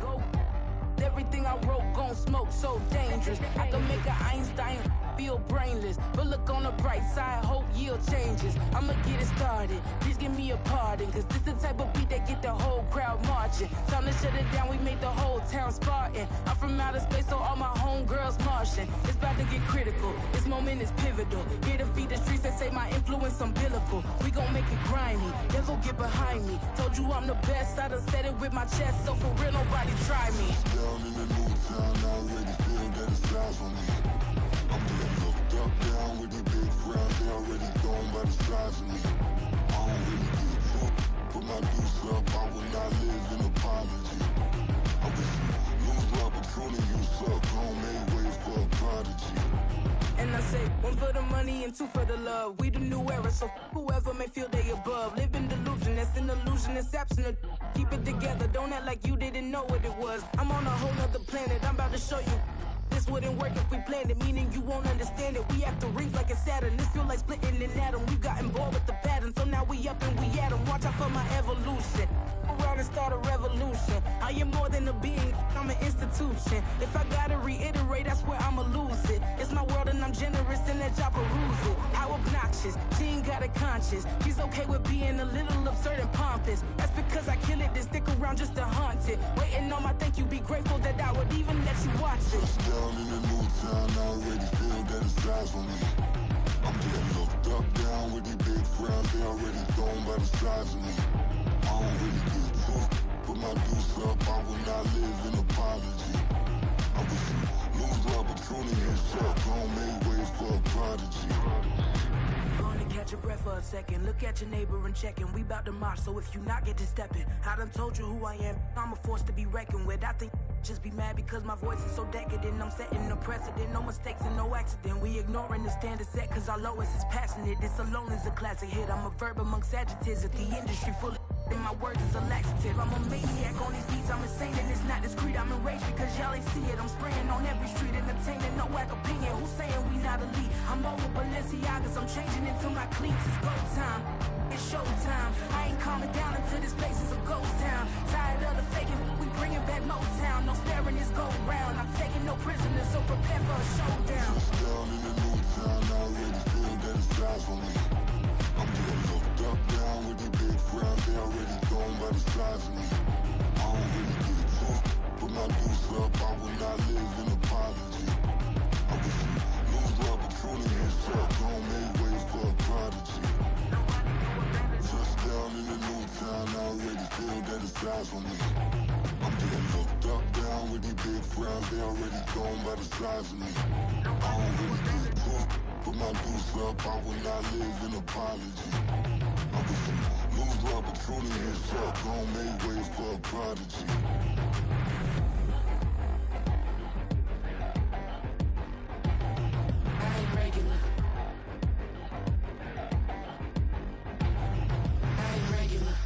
Everything I wrote gon' smoke, so dangerous. I can make an Einstein feel brainless. But look on the bright side, hope yield changes. I'ma get it started, please give me a pardon. Cause this the type of beat that get the whole crowd marching. Time to shut it down, we made the whole town Spartan. I'm from outer space, so all my homegirls Martian. It's about to get critical, this moment is pivotal. Here to feed the streets that say my influence umbilical. We gon' make it grimy, devil get behind me. Told you I'm the best, I done said it with my chest. So for real, nobody try me. Down in the new town, I already feel that it's eyes on me. I'm getting looked up, down with these big frowns, they already thrown by the size of me. I don't really get too, put my deuce up, I will not live in apology. I wish you lose love, but truly you suck, gon' make way for a prodigy. And I say, 1 for the money and 2 for the love. We the new era, so whoever may feel they above. Live in delusion, that's an illusion, it's absent. Keep it together, don't act like you didn't know what it was. I'm on a whole nother planet, I'm about to show you. This wouldn't work if we planned it, meaning you won't understand it. We after rings like it's Saturn, this feel like splitting an atom. We got involved with the pattern, so now we up and we at 'em. Watch out for my evolution. Around and start a revolution. I am more than a being, I'm an institution. If I gotta reiterate, that's where I'ma lose it. It's my world and I'm generous and let y'all peruse it. How obnoxious, she ain't got a conscience. She's okay with being a little absurd and pompous. That's because I kill it, then stick around just to haunt it. Waiting on my thank you, be grateful that I would even let you watch it. Down in the new town, I already feel that it's eyes on me. I'm getting looked up, down with these big frowns, they already thrown by the size of me. I don't really get too, put my deuce up, I will not live in apology. I wish you lose love, but truly you suck, gon' make way for a prodigy. Gonna catch your breath for a second. Look at your neighbor and checking. We bout to march, so if you not get to stepping. I done told you who I am. I'm a force to be reckoned with. I think just be mad because my voice is so decadent. I'm setting a precedent. No mistakes and no accident. We ignoring the standard set cause our lowest is passionate. This alone is a classic hit. I'm a verb amongst adjectives. If the industry full of and my words is a laxative. I'm a maniac on these beats, I'm insane and it's not discreet. I'm enraged because y'all ain't see it. I'm spraying on every street, entertaining, no whack opinion. Who's saying we not elite? I'm over Balenciagas, I'm changing into my cleats. It's go time, it's show time. I ain't calming down until this place is a ghost town. Tired of the faking, we bringing back Motown. No sparing this go round. I'm taking no prisoners, so prepare for a showdown. Down in the new town, I already feel that it's eyes on me. I'm getting looked up, down with these big frowns, they already thrown by the size of me. I don't really get too, put my deuce up, I will not live in apology. I wish you lose love, but truly his truck, don't make way for a prodigy. Touchdown in the new town, I already feel that it's eyes on me. I'm getting looked up, down with these big frowns, they already gone by the size of me. I don't really get took, put my deuce up, I will not live in apology. I wish you lose love, but truly his truck, don't make way for a prodigy. I ain't regular. I ain't regular.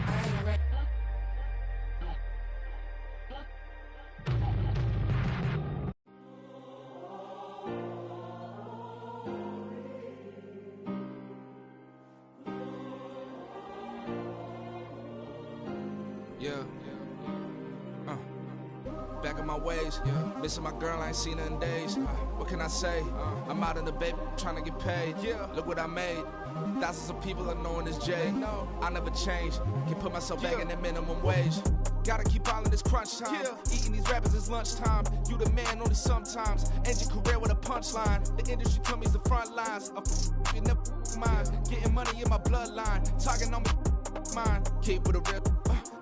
I ain't regular. Yeah. Back in my ways, missing my girl, I ain't seen her in days. What can I say? I'm out in the baby, trying to get paid. Look what I made. Thousands of people are knowing this Jay. I never change. Can put myself back in that minimum wage. Gotta keep all in this crunch time. Eating these rappers is lunchtime. You the man only sometimes. End your career with a punchline. The industry told me it's the front lines. You never mine. Getting money in my bloodline. Talking on me mine. Keep with a real.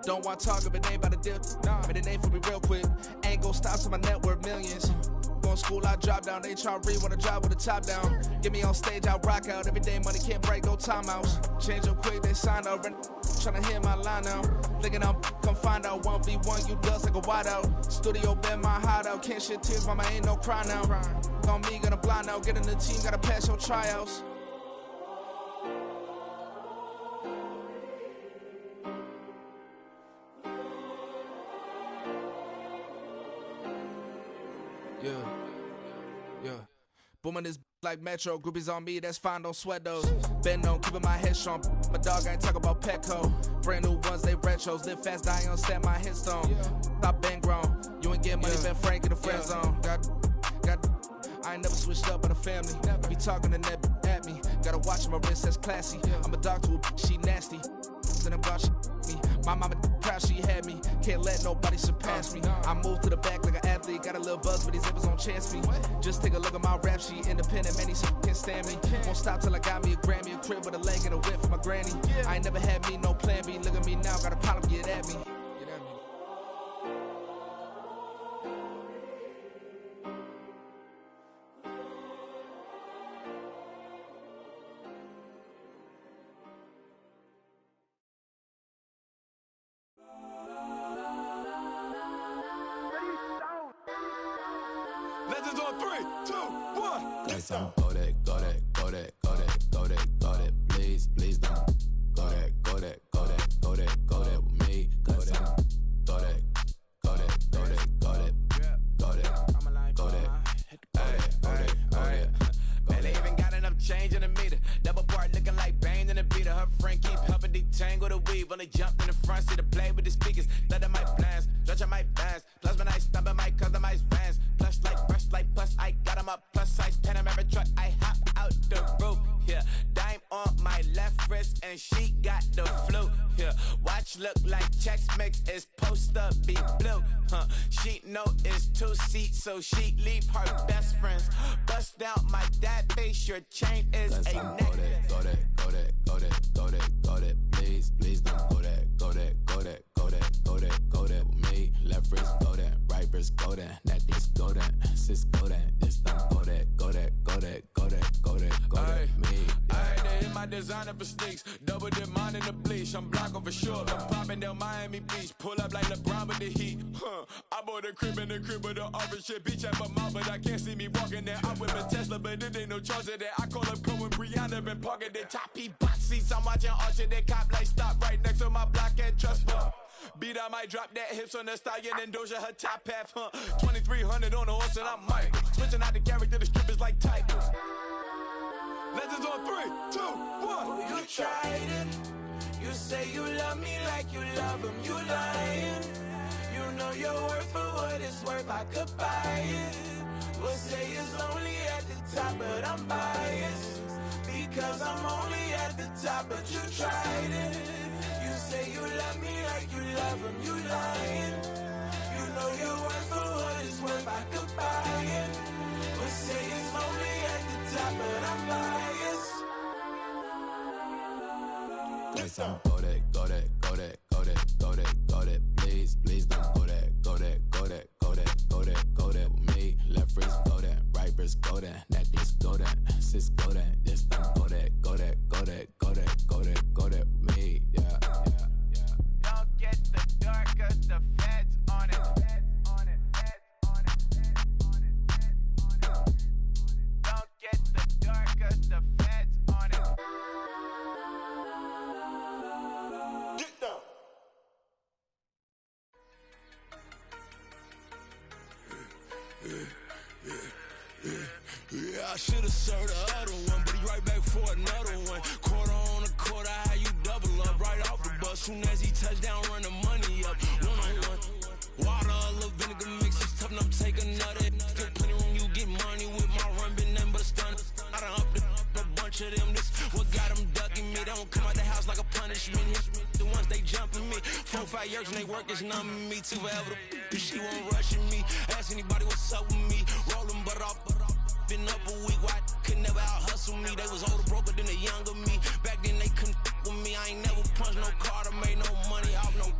Don't want to talk if it ain't about a deal. But it ain't for me real quick. Ain't gon' stop till my net worth millions. Going school, I drop down. They try to read when I drive with the top down. Get me on stage, I rock out. Every day money can't break, no timeouts. Change up quick, they sign up. Tryna hear my line now. Thinking I'm come find out 1v1, you dust like a wideout. Studio been my hideout. Can't shed tears, mama ain't no cry now. On me, gonna blind out. Get in the team, gotta pass your tryouts. Yeah. Booming this like Metro, groupies on me, that's fine, don't sweat those. Been on, keeping my head strong. My dog ain't talk about Petco. Brand new ones, they retros. Live fast, die on set, my headstone. Stop been grown. You ain't getting money, been frank in the friend zone. I ain't never switched up on the family. Be talking to that at me. Gotta watch my wrist, that's classy. I'm a dog to a she nasty. Then I'm God, she me. My mama proud she had me. Can't let nobody surpass me. I move to the back like an athlete. Got a little buzz, but these zippers don't chance me. Just take a look at my rap sheet. Independent, man, these can't stand me. Won't stop till I got me a Grammy, a crib with a leg and a whip for my granny. I ain't never had me no plan B. Look at me now, got a problem, get at me. Legends on 3, 2, 1. Cause I'm go that, please don't go that with me. Cause I'm go that, Man, they even got enough change in the meter. Double part looking like Bane in the beater. Her friend keep helping detangle the weave. Only jumped in the front seat to play with the speakers. Let them might blast, stretch my bands. Plus when I stop at my customized vans. Plush like brush like plus I got them up plus size Panamera truck. I hop out the roof. Yeah, dime on my left wrist and she got the flu. Yeah, watch look like Chex Mix is post up be blue. She know it's 2 seats, so she leave her best friends. Bust down my dad face, your chain is a necklace. Go that, please don't go that with me. Left wrist go that, right wrist go that, necklace go that, sis go that, this don't go that, me. Ayy, they hit my designer for sneaks, double dip mine in the bleach. I'm blocking for sure, I'm popping down Miami Beach, pull up like LeBron with the heat. I bought a crib in the crib with the orange shit, beach at my mouth, but I can't see me walking there. I whip a Tesla, but it ain't no charge of that. I call up Cohen, Brianna, been parking the top box seats. I'm watching Archer, they cop like stop right next to my block and trust fund. Beat, I might drop that hips on the stallion and Doja her top half, 2300 on the horse and I'm Mike. Switching out the character, the strippers like Tigers. Legends on 3, 2, 1. You tried it. You say you love me like you love him. You lying. You know your worth for what it's worth. I could buy it. We'll say it's lonely at the top, but I'm biased because I'm only at the top. But you tried it. You say you love me like you love him, you lying. You know your worth for what it's worth, I could buy it. But say it's lonely at the top, but I'm biased. Yes, I'm go that, go that, go that, go that, go that, go that. Please, please don't go that, go that, go that, go that, go that, go that with me. Left wrist go that, right wrist go that, necklace go that, sis go that. Yes, don't go that, go that, go that, go that, go that, go that with me. Yeah, yeah, yeah. Don't get the dark, cause the feds on it. Don't get the dark, cause the feds on it. Get down. Yeah, I should've served the other one, but he right back for another one. Quarter on a quarter, how you double up right off the bus. Soon as he touch down, run the money up. One-on-one. Water, a little vinegar mix, it's tough enough to take another. Still plenty room, you get money with my run, been nothing but a stun. I done upped a bunch of them, this what got them ducking me. They don't come out the house like a punishment. The ones they jumping me. 4, 5 years and they work is numbing me too forever. She won't rushing me. Ask anybody what's up with me. Rolling butt off. Been up a week, why could never out hustle me? They was older, broker than the younger me. Back then they couldn't with me. I ain't never punched no card or made no money off no.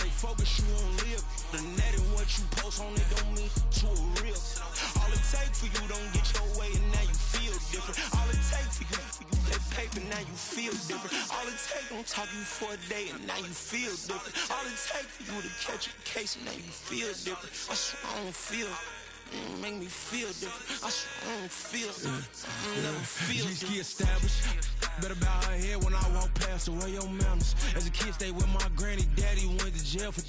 They focus you on live. The net and what you post on it don't mean to a real. All it take for you don't get your way and now you feel different. All it take for you that paper, now you feel different. All it take don't talk you for a day and now you feel different. All it take for you to catch a case and now you feel different. I swear I don't feel. Make me feel different. I swear I don't feel. I never feel different. G-ski established. Better bow her head when I walk past her. Where your manners? As a kid, stayed with my granny. Daddy went to jail for.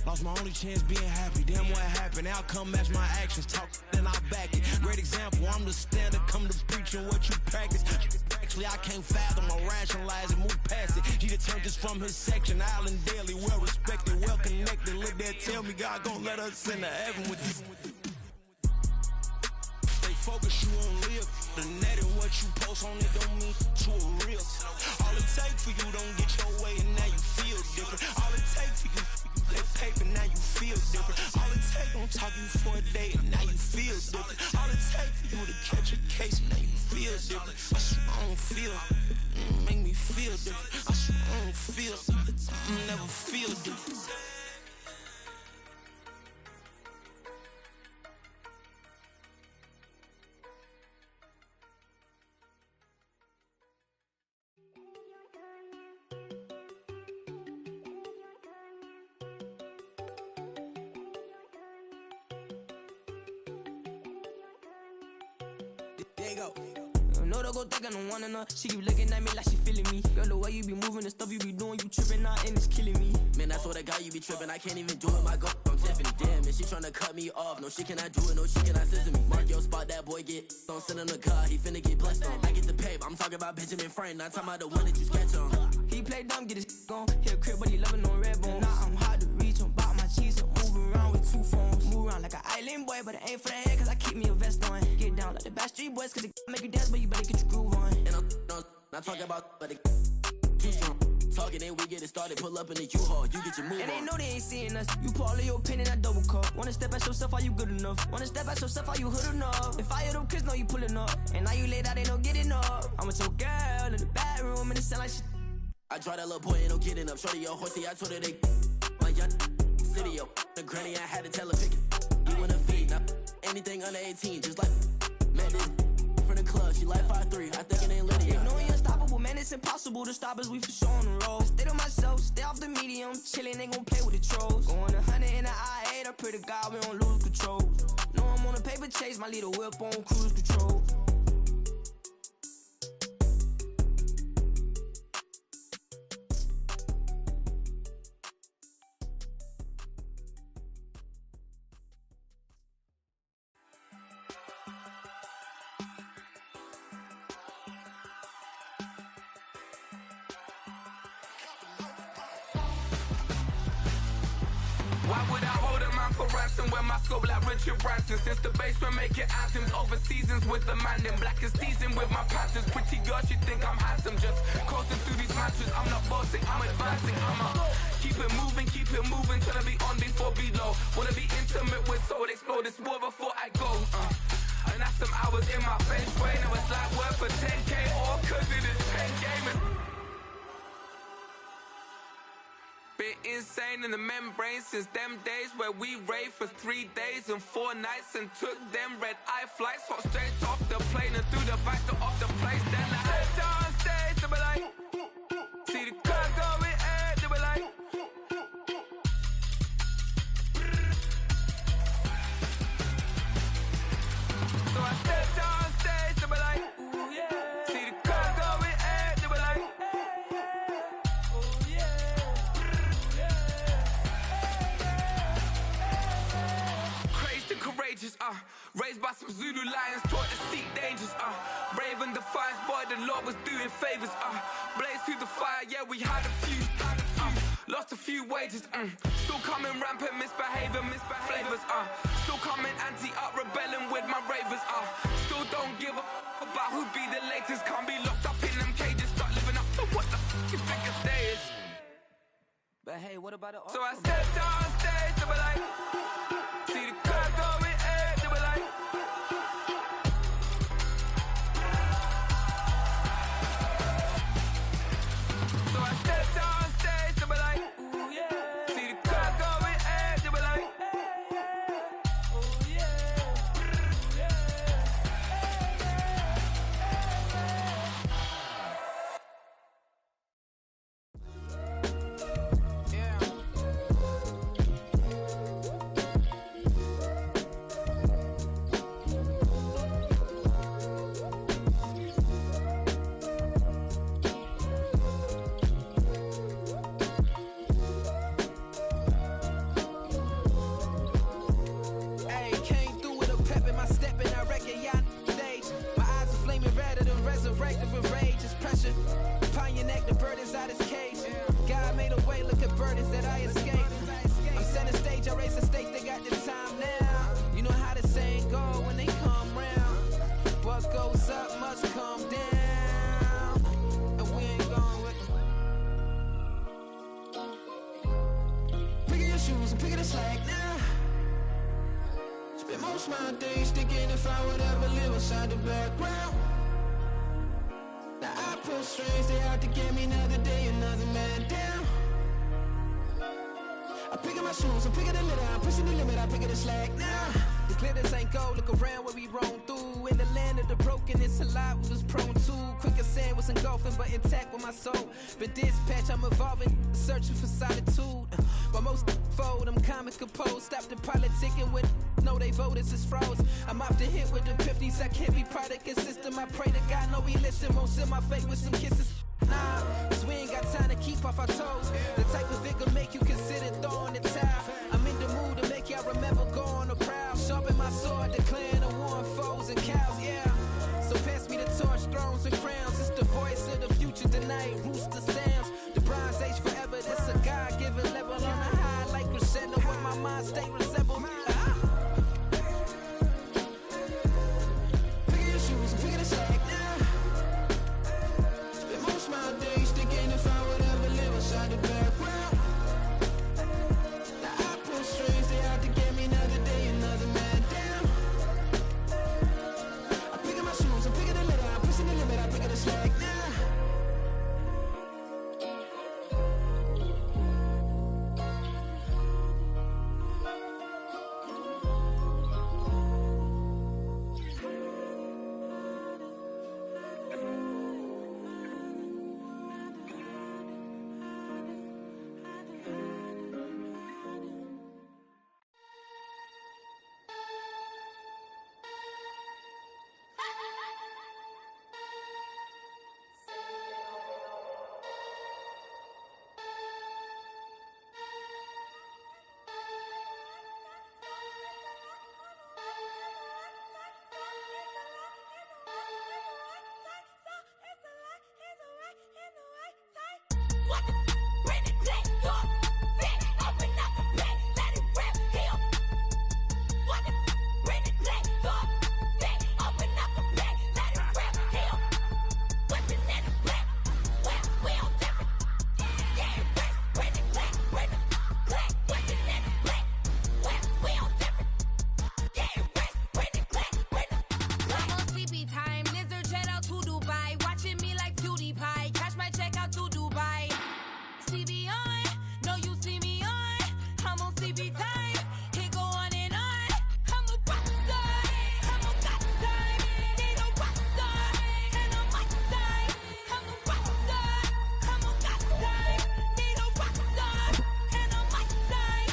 Lost my only chance being happy. Damn, what happened? Outcome match my actions. Talk, then I back it. Great example. I'm the standard. Come to preaching what you practice. Actually, I can't fathom or rationalize and move past it. He turned this from his section. Island daily, well respected, well connected. Look there, tell me God gon' let us into heaven with you. Focus you on live. The net and what you post on it don't mean to a real. All it take for you don't get your way and now you feel different. All it take for you that paper, now you feel different. All it take don't talk you for a day and now you feel different. All it take for you to catch a case and now you feel different. I swear I don't feel. Make me feel different. I swear I don't feel. I never feel different. There you go. No, don't go thinking I don't want enough. She keep looking at me like she feeling me. Girl, the way you be moving, the stuff you be doing, you tripping out and it's killing me. Man, that's what I got, you be tripping. I can't even do it, my girl from Tiffany. Damn, and she tryna cut me off. No, she cannot do it, no, she cannot scissor me. Mark your spot, that boy get don't send him the car, he finna get blessed on. I get the pay, but I'm talking about Benjamin Franklin, not talking about the one that you sketch on. He play dumb, get his gone. Hit a crib, but he loving on red bone. Now I'm hard to reach, I'm about my cheese, I'm moving around with 2 phones. Move around like an island boy, but it ain't for the head, cause I keep me a vest on. Get down like the Backstreet Boys, cause it make you dance, but you better get your groove on. And I'm not talking about, but it too strong. Talking and we get it started, pull up in the U-Haul, you get your move and on. they know they ain't seeing us. You pull all your opinion, I double cup. Wanna step at yourself, are you good enough? Wanna step at yourself, are you hood enough? If I hear them kids, know you pulling up. And now you laid out, they don't get enough. I'm with your girl in the bedroom, and it sound like shit. I tried that little boy, ain't no getting up. Shorty, yo, horsey, I told her they my young city, yo. The granny, I had to tell her pick it. You wanna feed, now anything under 18, just like met this from the club. She like 5'3", I think it ain't Lydia. You know we unstoppable, man, it's impossible to stop us, we for sure on the road. Stay to myself, stay off the medium, chillin', ain't gon' play with the trolls. Going 100 in the I-8, I pray to God we don't lose control. Know I'm on a paper chase, my little whip on cruise control. Why would I hold a man for ransom when my scope like Richard Branson? Since the basement making anthems over seasons with the man in black is teasing with my Panthers. Pretty girl, she think I'm handsome. Just coasting through these matches. I'm not bossing, I'm advancing. Keep it moving, tryna be on before below. Wanna be intimate with soul, explore this war before I go. And that's some hours in my bench way. Now it's like work for 10K all cause it is 10 gamers. Been insane in the membrane since them days where we raved for 3 days and 4 nights and took them red eye flights. Hot straight off the plane and through the back door of the place. Then I stepped on stage, they be like, see the crowd going air, they be like, so I stepped on stage, they be like, ooh yeah, see the crowd going air, they be like, ooh yeah. Courageous, raised by some Zulu lions, taught to seek dangers, brave and defiant, boy, the Lord was doing favors, blaze through the fire, yeah, we had a few, lost a few wages, still coming rampant, misbehaving, flavors, still coming anti-up, rebelling with my ravers, still don't give a about who'd be the latest, can't be locked up in them cages, start living up to what the you think a day is. But hey, what about the So I stepped on stage, they were like, see the crowd going air, they were like, so I stepped on stage, they were like, ooh yeah, see the crowd going air, they were like, ooh yeah, my days thinking if I would ever live inside the background. Now I pull strings, they out to get me another day, another man down. I'm picking my shoes, I'm picking the litter, I'm pushing the limit, I'm picking the slack now. The glitters ain't gold, look around where we roam through. In the land of the broken, it's a lot we was prone to. Quick as sand was engulfing, but intact with my soul. Been dispatched, I'm evolving, searching for solitude. But most fold, I'm comic composed. Stop the politicking when know they voters is frauds. I'm off the hit with the 50s, I can't be product and system. I pray to God, no he listen, won't send my fate with some kisses. Nah, cause we ain't got time to keep off our toes. The type of vigor make you consider throwing the towel. I'm in the mood to make y'all remember going to proud. Sharpen my sword, declaring the war on foes and cows, yeah. So pass me the torch, thrones and crowns. It's the voice of the future tonight, rooster sounds. The Bronze Age forever, this a God-given level. On a high like crescendo when my mind state resemble. Picking your shoes and picking the slack now. Spend most of my days thinking if I would ever live inside the background. TV on. No, you see me on. I'm on CB time. It go on and on. I'm a rock star. I'm a god star. Need a rock star. And a mic star. I'm a rock star. I'm a god star. Need a rock star. And a mic star.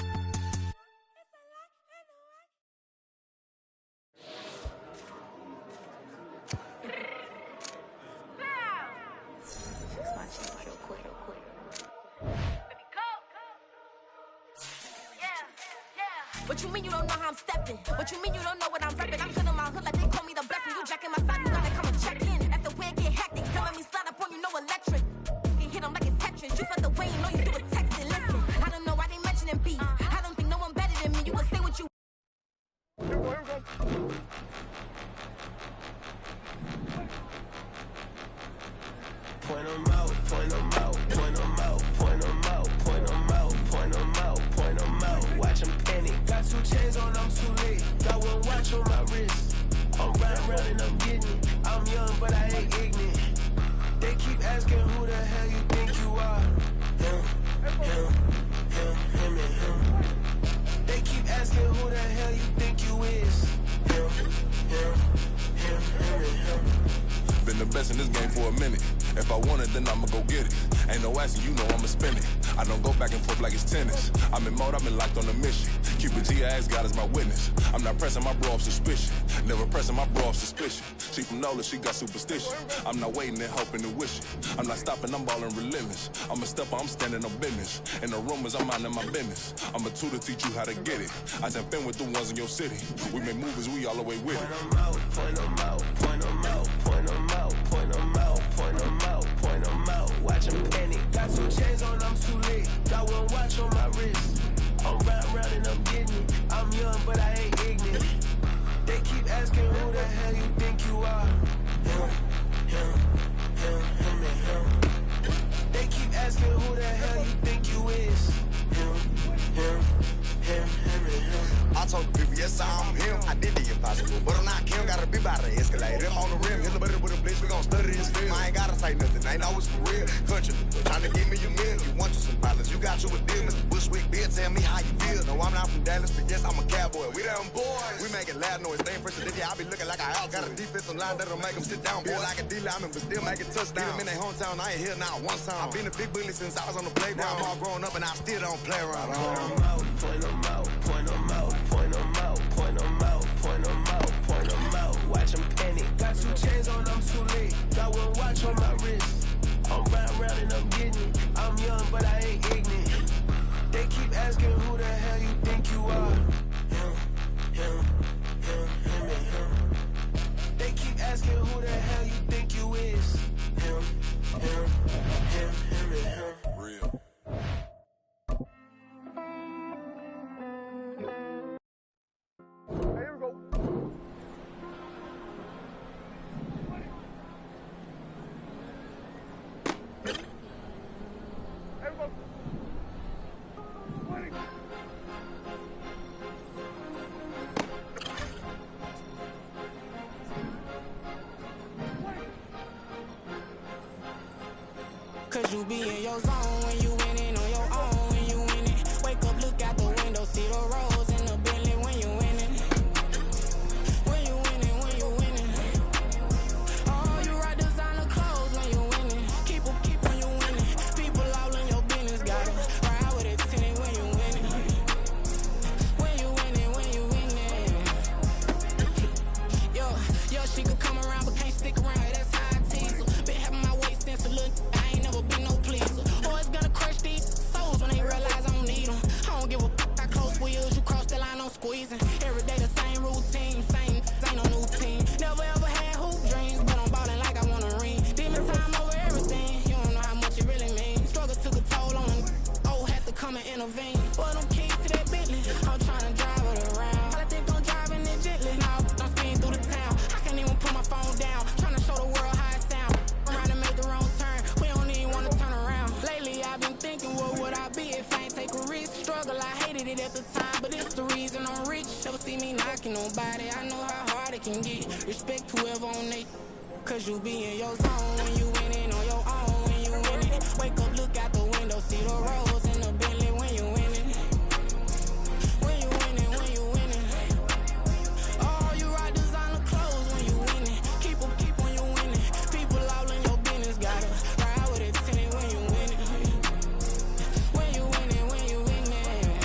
What you mean you don't know how I'm stepping? What you mean you don't know what I'm repping? I'm good on my hood like they call me the blessing. You jacking my side, you gotta come and check in. After where it get hectic, telling me slide up on you, no electric. You hit 'em like it's Tetris. You felt the way you know you do it texting. Listen, I don't know why they mentioning beef. I don't think no one better than me. You would say what you. Here we go. Point 'em out, point 'em out, point 'em out, point 'em out, point 'em out, point 'em out, point 'em out. Watch 'em panic. Got 2 chains on, I'm too late. Got 1 watch on my wrist. I'm riding round and I'm getting it. I'm young, but I ain't ignorant. They keep asking who the hell you think you are. Him, him, him, him, and him. They keep asking who the hell you think you is. Him, him, him, him, and him. Been the best in this game for a minute. If I want it, then I'ma go get it. Ain't no asking, you know I'ma spend it. I don't go back and forth like it's tennis. I'm in mode, I've been locked on a mission. Keep it G, I ask God as my witness. I'm not pressing my bro off suspicion. Never pressing my bro off suspicion. She from Nola, she got superstition. I'm not waiting and hoping and wishing. I'm not stopping, I'm balling relentless. I'm a stepper, I'm standing on business. In the rumors, I'm minding my business. I'm a tutor, teach you how to get it. I tap in with the ones in your city. We make movies, we all the way with it. Point 'em out, point 'em out, point 'em out, point 'em out, point 'em out, point 'em out, point 'em out. Watch 'em panic. Got 2 chains on, I'm too late. Got 1 watch on my wrist. I'm riding round and I'm getting it. I'm young, but I ain't ignorant. They keep asking who the hell you think you are. Him, him, him, him, and him. They keep asking who the hell you think you is. Him, him, him, him, and him. I told the people, yes, I'm him. I did the impossible, but I'm not Kim. Gotta be by the escalator. On the rim, hit the butter with a blitz. We gon' study this film. I ain't gotta say nothing. Ain't always for real. Country, trying to give me a meal. You want you some pilots. You got you a deal. Mr. Bushwick, Bill, tell me how you feel. No, I'm not from Dallas, but yes, I'm a cowboy. We them boys. We making loud noise. Staying fresh to this year. I be looking like I out. Got a defensive line that'll make them sit down. Boy, like a D-lineman, but still make it touchdown. Get them in their hometown. I ain't here now one time. I been a big bully since I was on the playground. Now I'm all grown up and I still don't play around. Point 'em out, point 'em out, point 'em out, point 'em out, point 'em out, point 'em out, point 'em out. Watch 'em panic. Got 2 chains on, I'm too late. Got 1 watch on my wrist. I'm riding round and I'm getting it. I'm young, but I ain't ignorant. They keep asking who the hell you think you are. Him, him, him, him, and him. They keep asking who the hell you think you is. Him, him, him, him, and him. Real. Here we go. Here we go. 20. Cause you be in your zone when you winning on your own when you winning. Wake up, look out the window, see the rose in the Bentley when you winning. When you winning, when you winning. Oh, you rock designer clothes when you winning. Keep when you winning. People all in your business, gotta ride with it tinted when you winning. When you winning, when you winning. Yo, she could come around but can't stick around. That's how I tease her. Been having my waist since a little. I ain't never been no pleaser. Always gonna crush these souls when they realize I don't need them. I don't give a f*** how close we is. You cross the line, I'm squeezing. Every day the same routine, same, ain't no new team. Never ever had hoop dreams, but I'm ballin' like I want a ring. Demon time over everything. You don't know how much it really means. Struggle took a toll on them. Oh, had to come and intervene. Boy, them keys to that Bentley. I'm trying to drive it around. I think I'm driving it gently. Now I'm speeding through the town. I can't even put my phone down. Trying to show the world how it sound. Around and make the wrong turn. We don't even wanna turn around. Lately I've been thinking, what would I be if I ain't take a risk? Struggle, I hated it at the time, but it's the reason I'm rich. Never see me knocking nobody. I know how hard it can get. Respect whoever on they. Cause you be in your zone when you winning on your own when you winning. Wake up, look out the window. window, see the rose in the Bentley when you winning. When you winning, when you winning. Oh, you rock designer clothes when you winning. Keep when you winning. People all in your business, gotta ride with it tinted when you winning. When you winning, when you winning.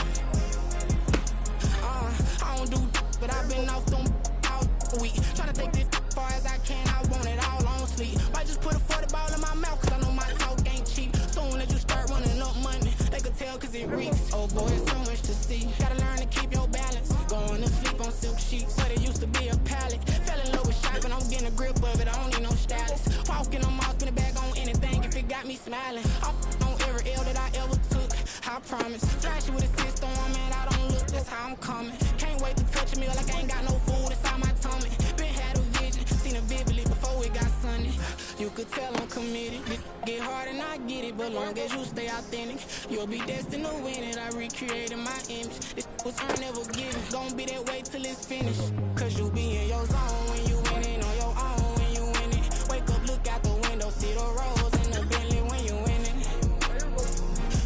I don't do, but I've been off them all week. Tryna take this far as I can, I want it all on sleep. Might just put a 40 ball in my mouth, cause I know my talk ain't cheap. Soon as you start running up money, they could tell cause it reeks. Oh boy, it's so much to see. Gotta learn to keep your balance. Going to sleep on silk sheets, but it used to be a pallet. Fell in love with shopping, I'm getting a grip of it, I don't need no stylist. Walking on mouth, spin it back on anything if it got me smiling. I'm on every L that I ever took, I promise. Trash you with a cyst on, man, I don't look, that's how I'm coming. Can't wait to touch a meal like I ain't got no food inside my tummy. Been had a vision, seen it vividly before it got sunny. You could tell I'm committed. This get hard and I get it, but long as you stay authentic, you'll be destined to win it. I recreated my image. This was earned, never given. Gonna be that way till it's finished. Cause you be in your zone when you winning on your own when you winning. Wake up, look out the window, see the rose in the Bentley when you winning.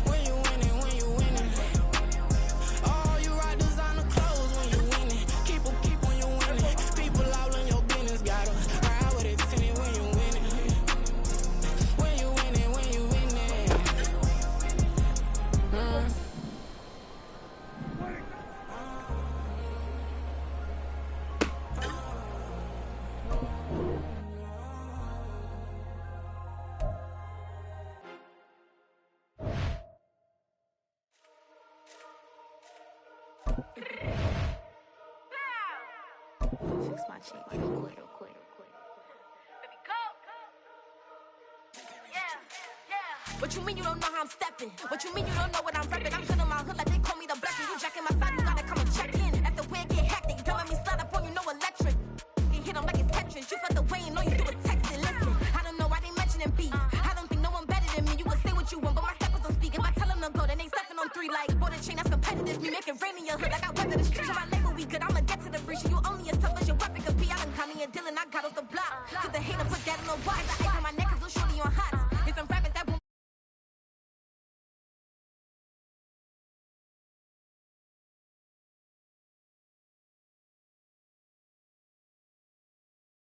When you winning, when you winning. Oh, you rock designer clothes when you winning. Keep when you winning. People all in your business, gotta ride with it tinted when you winning. When you winning, when you winning. Fix my cheek real quick. What you mean you don't know how I'm stepping? What you mean you don't know what I'm repping? I'm good in my hood like they call me the blessing. You jacking my side, you gotta come and check in. At the way it get hectic, don't let me slide up on you, no electric. You hit them like it's Tetris. You felt the way and all you do is text it. Listen, I don't know why they mentioning beef. I don't think no one better than me. You would say what you want, but my steppers don't speak. If I tell them to go, then they stepping on 3 like border chain. That's competitive. Me making rain in your hood like I weather the streets. So my label we good. I'ma get to the breach. You only as tough as your weapon could be. I done Connie and Dylan. I got off the block. To the hater, put that in the watch. The ice on my neck.